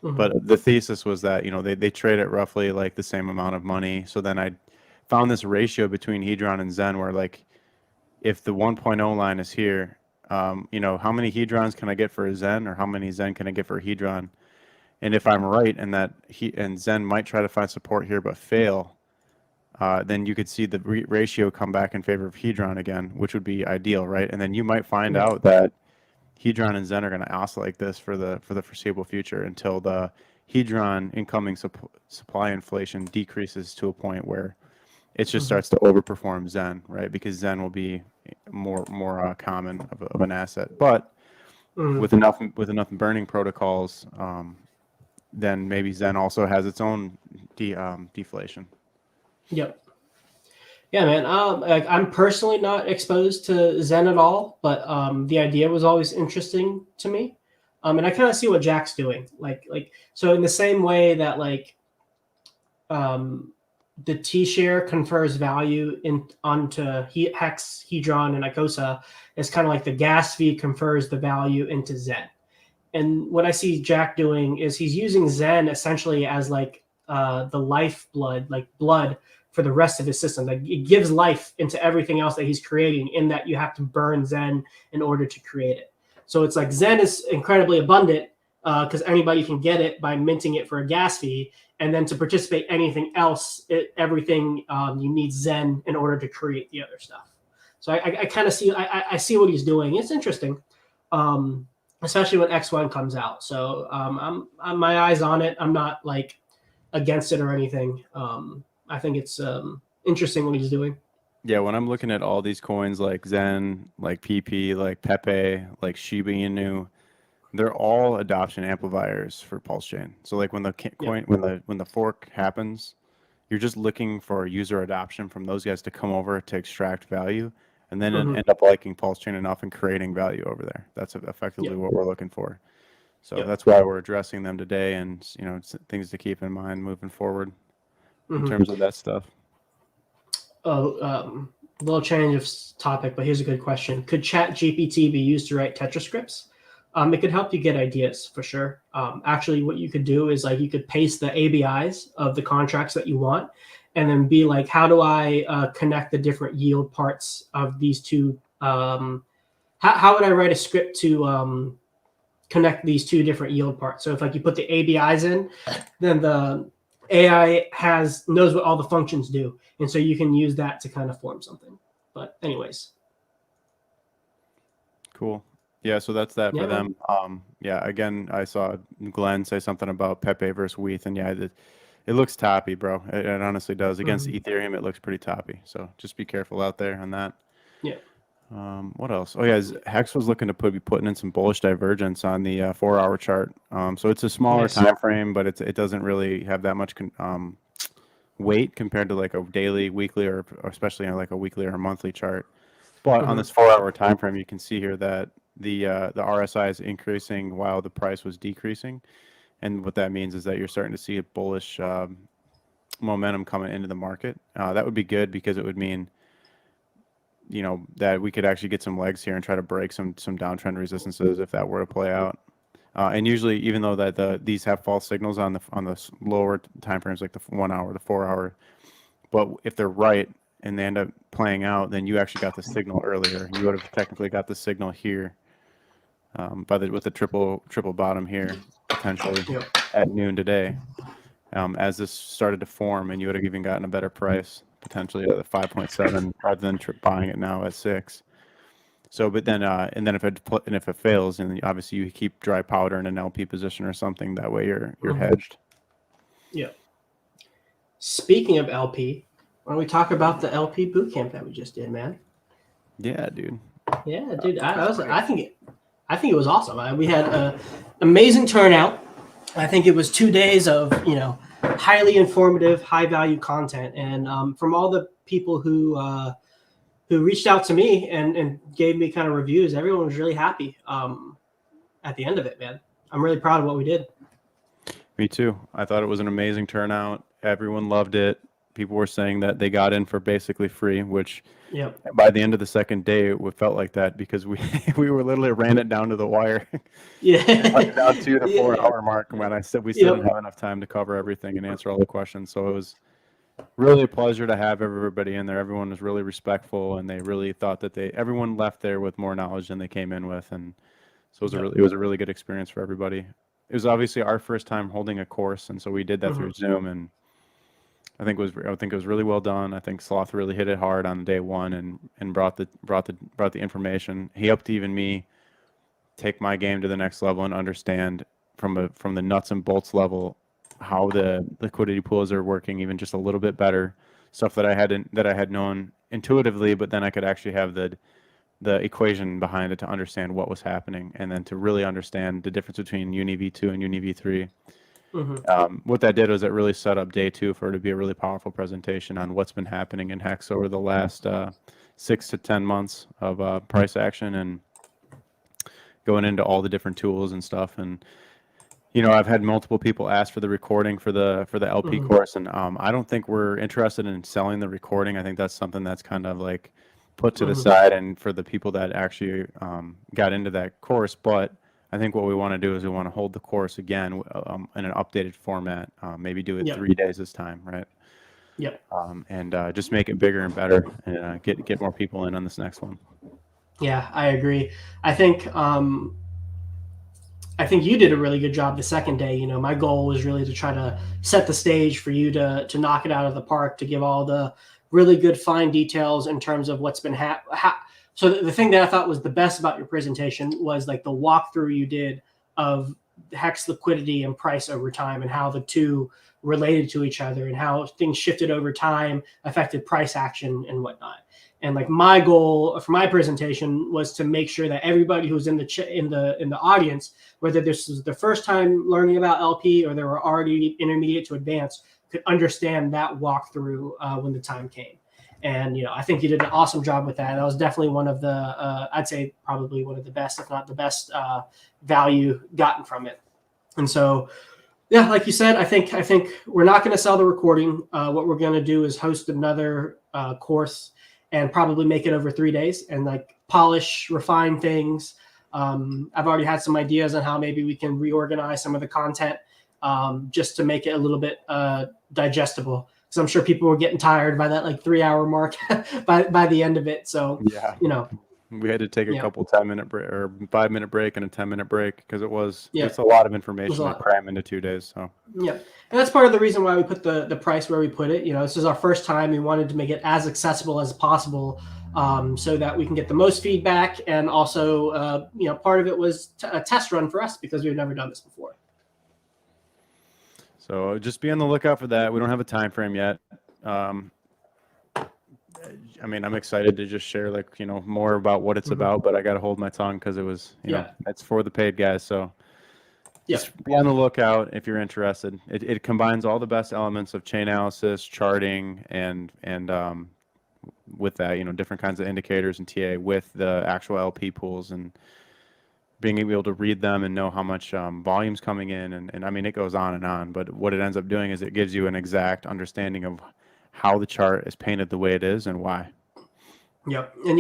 But the thesis was that they trade at roughly like the same amount of money. So then I found this ratio between Hedron and Zen where like if the 1.0 line is here, how many Hedrons can I get for a Zen, or how many Zen can I get for a Hedron? And if I'm right in that Zen might try to find support here but fail, then you could see the ratio come back in favor of Hedron again, which would be ideal, right? And then you might find out that Hedron and Zen are going to oscillate like this for the foreseeable future until the Hedron incoming supply inflation decreases to a point where it just starts to overperform Zen, right? Because Zen will be more common of an asset, but with enough burning protocols, then maybe Zen also has its own deflation. Yep. Yeah, man. I'm personally not exposed to Zen at all, but the idea was always interesting to me. And I kind of see what Jack's doing. So in the same way that the T-share confers value onto Hex, Hedron, and Icosa, it's kind of like the gas fee confers the value into Zen. And what I see Jack doing is he's using Zen essentially as like the lifeblood, like blood for the rest of his system. Like it gives life into everything else that he's creating, in that you have to burn Zen in order to create it. So it's like Zen is incredibly abundant because anybody can get it by minting it for a gas fee. And then to participate anything else, everything you need Zen in order to create the other stuff. So I kind of see, I see what he's doing. It's interesting, especially when X1 comes out. So I'm my eyes on it. I'm not like against it or anything. I think it's interesting what he's doing. Yeah, when I'm looking at all these coins like Zen, like PP, like Pepe, like Shiba Inu, they're all adoption amplifiers for Pulse Chain. So like when the coin, when the fork happens, you're just looking for user adoption from those guys to come over to extract value, and then end up liking Pulse Chain enough and creating value over there. That's effectively what we're looking for. So that's why we're addressing them today, and things to keep in mind moving forward in terms of that stuff. A little change of topic, but here's a good question. Could ChatGPT be used to write Tetra scripts? It could help you get ideas for sure. Actually, what you could do is like you could paste the ABIs of the contracts that you want, and then be like, how do I connect the different yield parts of these two? How would I write a script to connect these two different yield parts? So if like you put the ABIs in, then the AI knows what all the functions do, and so you can use that to kind of form something. But anyways, cool. Yeah, so that's that for them. Again, I saw Glenn say something about Pepe versus WETH, and it looks toppy, bro. It honestly does. Against Ethereum, it looks pretty toppy. So just be careful out there on that. Yeah. What else? Oh yeah, Hex was looking to be putting in some bullish divergence on the 4-hour chart. So it's a smaller time frame, but it doesn't really have that much weight compared to like a daily, weekly, or especially on like a weekly or a monthly chart. But on this 4-hour time frame, you can see here that the RSI is increasing while the price was decreasing, and what that means is that you're starting to see a bullish momentum coming into the market. That would be good because it would mean that we could actually get some legs here and try to break some downtrend resistances if that were to play out. And usually, even though that these have false signals on the lower time frames, like the 1 hour, the 4 hour, But if they're right and they end up playing out, then you actually got the signal earlier. You would have technically got the signal here with the triple bottom here potentially at noon today. As this started to form, and you would have even gotten a better price potentially at the 5.7 rather than buying it now at 6. So, but then, and then if it fails, and obviously you keep dry powder in an LP position or something, that way you're hedged. Yeah. Speaking of LP, why don't we talk about the LP bootcamp that we just did, man? Yeah, dude. Yeah, dude. I think it was awesome. We had an amazing turnout. I think it was 2 days of highly informative, high value content, and from all the people who reached out to me and gave me kind of reviews, everyone was really happy at the end of it, man. I'm really proud of what we did. Me too. I thought it was an amazing turnout. Everyone loved it. People were saying that they got in for basically free, which by the end of the second day, it felt like that because we were literally ran it down to the wire. Down to the 4 hour mark when I said we still didn't have enough time to cover everything and answer all the questions. So it was really a pleasure to have everybody in there. Everyone was really respectful, and they really thought that everyone left there with more knowledge than they came in with, and so it was a really good experience for everybody. It was obviously our first time holding a course, and so we did that through Zoom, and I think it was really well done. I think Sloth really hit it hard on day one and brought the information. He helped even me take my game to the next level and understand from the nuts and bolts level how the liquidity pools are working even just a little bit better. Stuff that I had known intuitively, but then I could actually have the equation behind it to understand what was happening, and then to really understand the difference between Uni V2 and Uni V3. What that did was it really set up day 2 for it to be a really powerful presentation on what's been happening in Hex over the last 6 to 10 months of price action, and going into all the different tools and stuff. And I've had multiple people ask for the recording for the LP course, and I don't think we're interested in selling the recording. I think that's something that's kind of like put to the side and for the people that actually got into that course. But I think what we want to do is we want to hold the course again in an updated format. Maybe do it 3 days this time, right? Yep. And just make it bigger and better, and get more people in on this next one. Yeah, I agree. I think you did a really good job the second day. My goal was really to try to set the stage for you to knock it out of the park, to give all the really good fine details in terms of what's been So the thing that I thought was the best about your presentation was like the walkthrough you did of Hex liquidity and price over time, and how the two related to each other, and how things shifted over time, affected price action and whatnot. And like my goal for my presentation was to make sure that everybody who's in the audience, whether this is the first time learning about LP or they were already intermediate to advanced, could understand that walkthrough when the time came. And I think you did an awesome job with that. That was definitely one of the I'd say probably one of the best, if not the best, value gotten from it. And so, yeah, like you said, I think we're not going to sell the recording. What we're going to do is host another course and probably make it over 3 days and like polish, refine things. I've already had some ideas on how maybe we can reorganize some of the content just to make it a little bit digestible. Because I'm sure people were getting tired by that like 3 hour mark by the end of it. So yeah, we had to take a couple 10-minute break or 5-minute break and a 10-minute break because it's a lot of information to cram into 2 days. So and that's part of the reason why we put the price where we put it. This is our first time. We wanted to make it as accessible as possible, so that we can get the most feedback, and also part of it was a test run for us because we've never done this before. So just be on the lookout for that. We don't have a time frame yet. I mean, I'm excited to just share more about what it's about, but I got to hold my tongue because it was, it's for the paid guys. So just be on the lookout if you're interested. It combines all the best elements of chain analysis, charting, and with that, different kinds of indicators and TA with the actual LP pools, and being able to read them and know how much volume's coming in. And I mean, it goes on, but what it ends up doing is it gives you an exact understanding of how the chart is painted the way it is and why. Yep. And,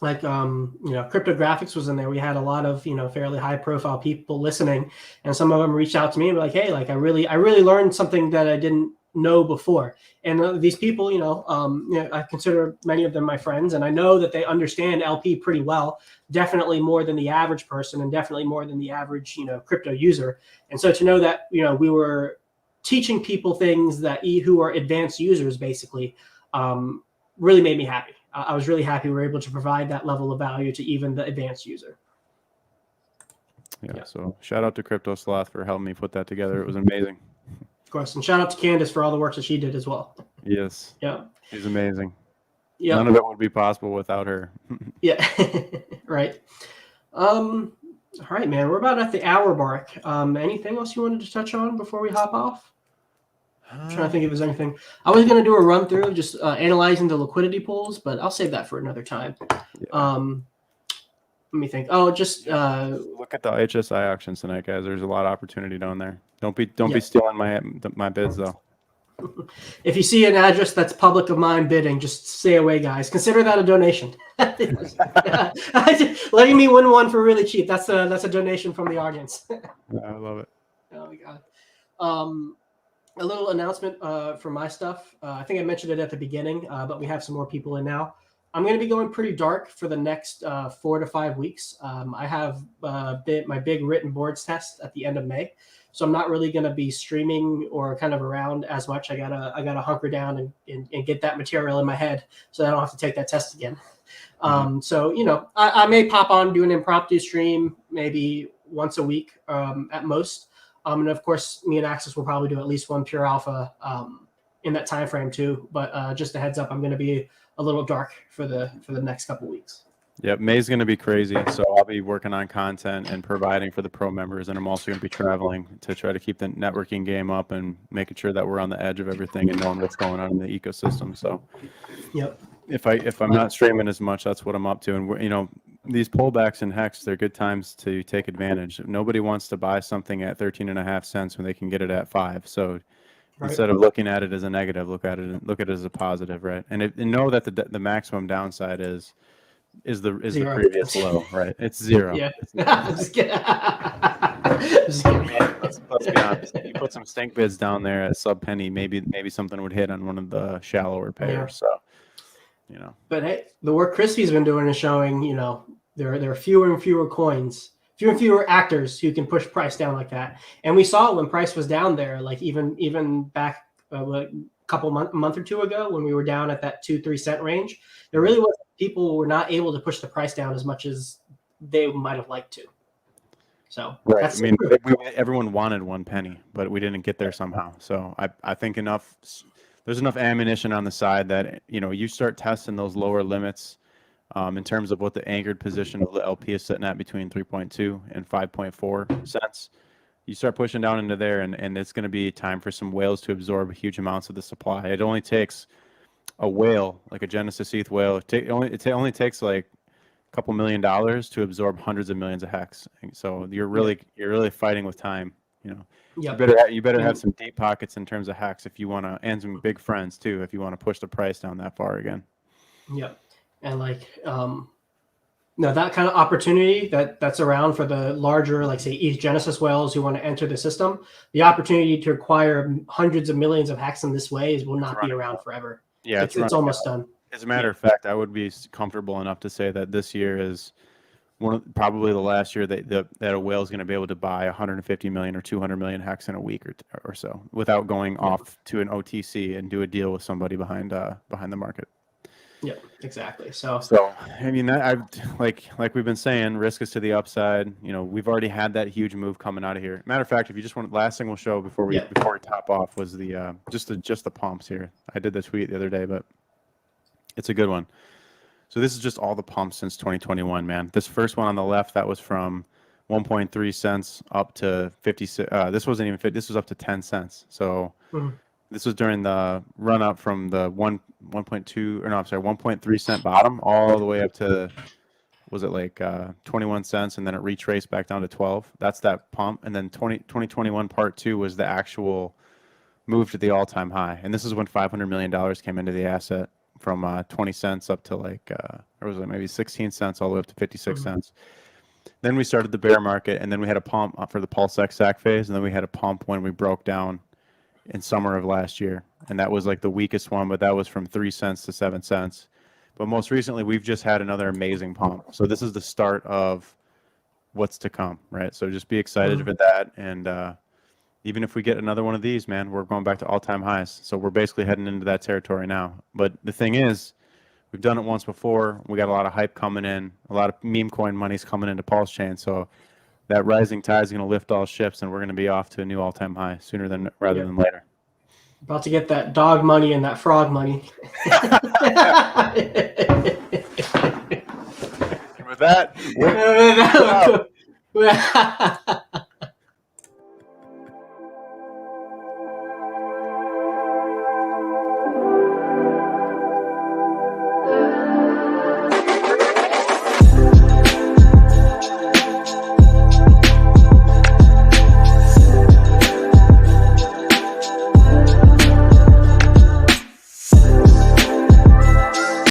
cryptographics was in there. We had a lot of, fairly high profile people listening, and some of them reached out to me and were like, hey, like I really learned something that I didn't know before. And these people, I consider many of them my friends, and I know that they understand LP pretty well, definitely more than the average person, and definitely more than the average, crypto user. And so to know that, we were teaching people things that who are advanced users, basically, really made me happy. I was really happy we were able to provide that level of value to even the advanced user. Yeah. So shout out to Crypto Sloth for helping me put that together. It was amazing. Of course, and shout out to Candace for all the work that she did as well. Yes. Yeah. She's amazing. Yeah. None of it would be possible without her. Yeah. Right. All right, man. We're about at the hour mark. Anything else you wanted to touch on before we hop off? I'm trying to think if there's anything. I was going to do a run through just analyzing the liquidity pools, but I'll save that for another time. Yeah. Let me think. Oh, just look at the HSI auctions tonight, guys. There's a lot of opportunity down there. Don't be stealing my bids though. If you see an address that's public of mine bidding, just stay away, guys. Consider that a donation. Letting me win one for really cheap. That's a donation from the audience. I love it. Oh my god. A little announcement for my stuff. I think I mentioned it at the beginning, but we have some more people in now. I'm going to be going pretty dark for the next 4 to 5 weeks. I have my big written boards test at the end of May. So I'm not really going to be streaming or kind of around as much. I gotta hunker down and get that material in my head so I don't have to take that test again. So, I may pop on, do an impromptu stream maybe once a week at most. And of course, me and Axis will probably do at least one pure alpha in that time frame too. But just a heads up, I'm going to be a little dark for the next couple weeks. Yep, May's going to be crazy, so I'll be working on content and providing for the pro members, and I'm also going to be traveling to try to keep the networking game up and making sure that we're on the edge of everything and knowing what's going on in the ecosystem. So, yep. If I'm not streaming as much, that's what I'm up to. And these pullbacks in Hex, they're good times to take advantage. Nobody wants to buy something at 13.5 cents when they can get it at 5. So instead of looking at it as a negative, look at it as a positive, right? And know that the maximum downside is the previous low, right? It's 0. Yeah. Let's be honest. You put some stink bids down there at sub penny, maybe something would hit on one of the shallower pairs. So, But hey, the work Crispy's been doing is showing, there are fewer and fewer coins, fewer and fewer actors who can push price down like that. And we saw it when price was down there, like even back a month or two ago when we were down at that 2-3 cent range. There really was people were not able to push the price down as much as they might have liked to. So right. Everyone wanted 1 penny, but we didn't get there somehow. So I think there's enough ammunition on the side that you start testing those lower limits in terms of what the anchored position of the LP is sitting at between 3.2 and 5.4 cents. You start pushing down into there, and it's going to be time for some whales to absorb huge amounts of the supply. It only takes a whale, like a Genesis ETH whale. It only takes like a couple $1 million to absorb hundreds of millions of hex. So you're really fighting with time. Yep. You better have some deep pockets in terms of hex if you want to, and some big friends too, if you want to push the price down that far again. Yep. And that kind of opportunity that's around for the larger, like say ETH Genesis whales who want to enter the system, the opportunity to acquire hundreds of millions of hex in this way will not be around forever. Yeah, it's almost done. As a matter of fact, I would be comfortable enough to say that this year is probably the last year that a whale is going to be able to buy 150 million or 200 million hex in a week or so without going off to an OTC and do a deal with somebody behind the market. Yeah, exactly. So I mean, like we've been saying, risk is to the upside. We've already had that huge move coming out of here. Matter of fact, if you just want, last thing we'll show before we top off was the just the pumps here. I did the tweet the other day, but it's a good one. So this is just all the pumps since 2021, man. This first one on the left, that was from 1.3 cents up to 56. This wasn't even 50. This was up to 10 cents. So this was during the run up from the 1.3 cent bottom all the way up to, was it like 21 cents, and then it retraced back down to 12. That's that pump. And then 2021 part 2 was the actual move to the all-time high. And this is when $500 million came into the asset, from 20 cents up to like, or was it maybe 16 cents all the way up to 56 cents. Then we started the bear market, and then we had a pump for the pulse XAC phase, and then we had a pump when we broke down in summer of last year, and that was like the weakest one, but that was from 3 cents to 7 cents. But most recently, we've just had another amazing pump. So this is the start of what's to come, right? So just be excited for that. And even if we get another one of these, man, we're going back to all-time highs. So we're basically heading into that territory now. But the thing is, we've done it once before. We got a lot of hype coming in. A lot of meme coin money's coming into Pulse Chain. So that rising tide is going to lift all ships, and we're going to be off to a new all-time high sooner than rather than later. About to get that dog money and that frog money. And with that,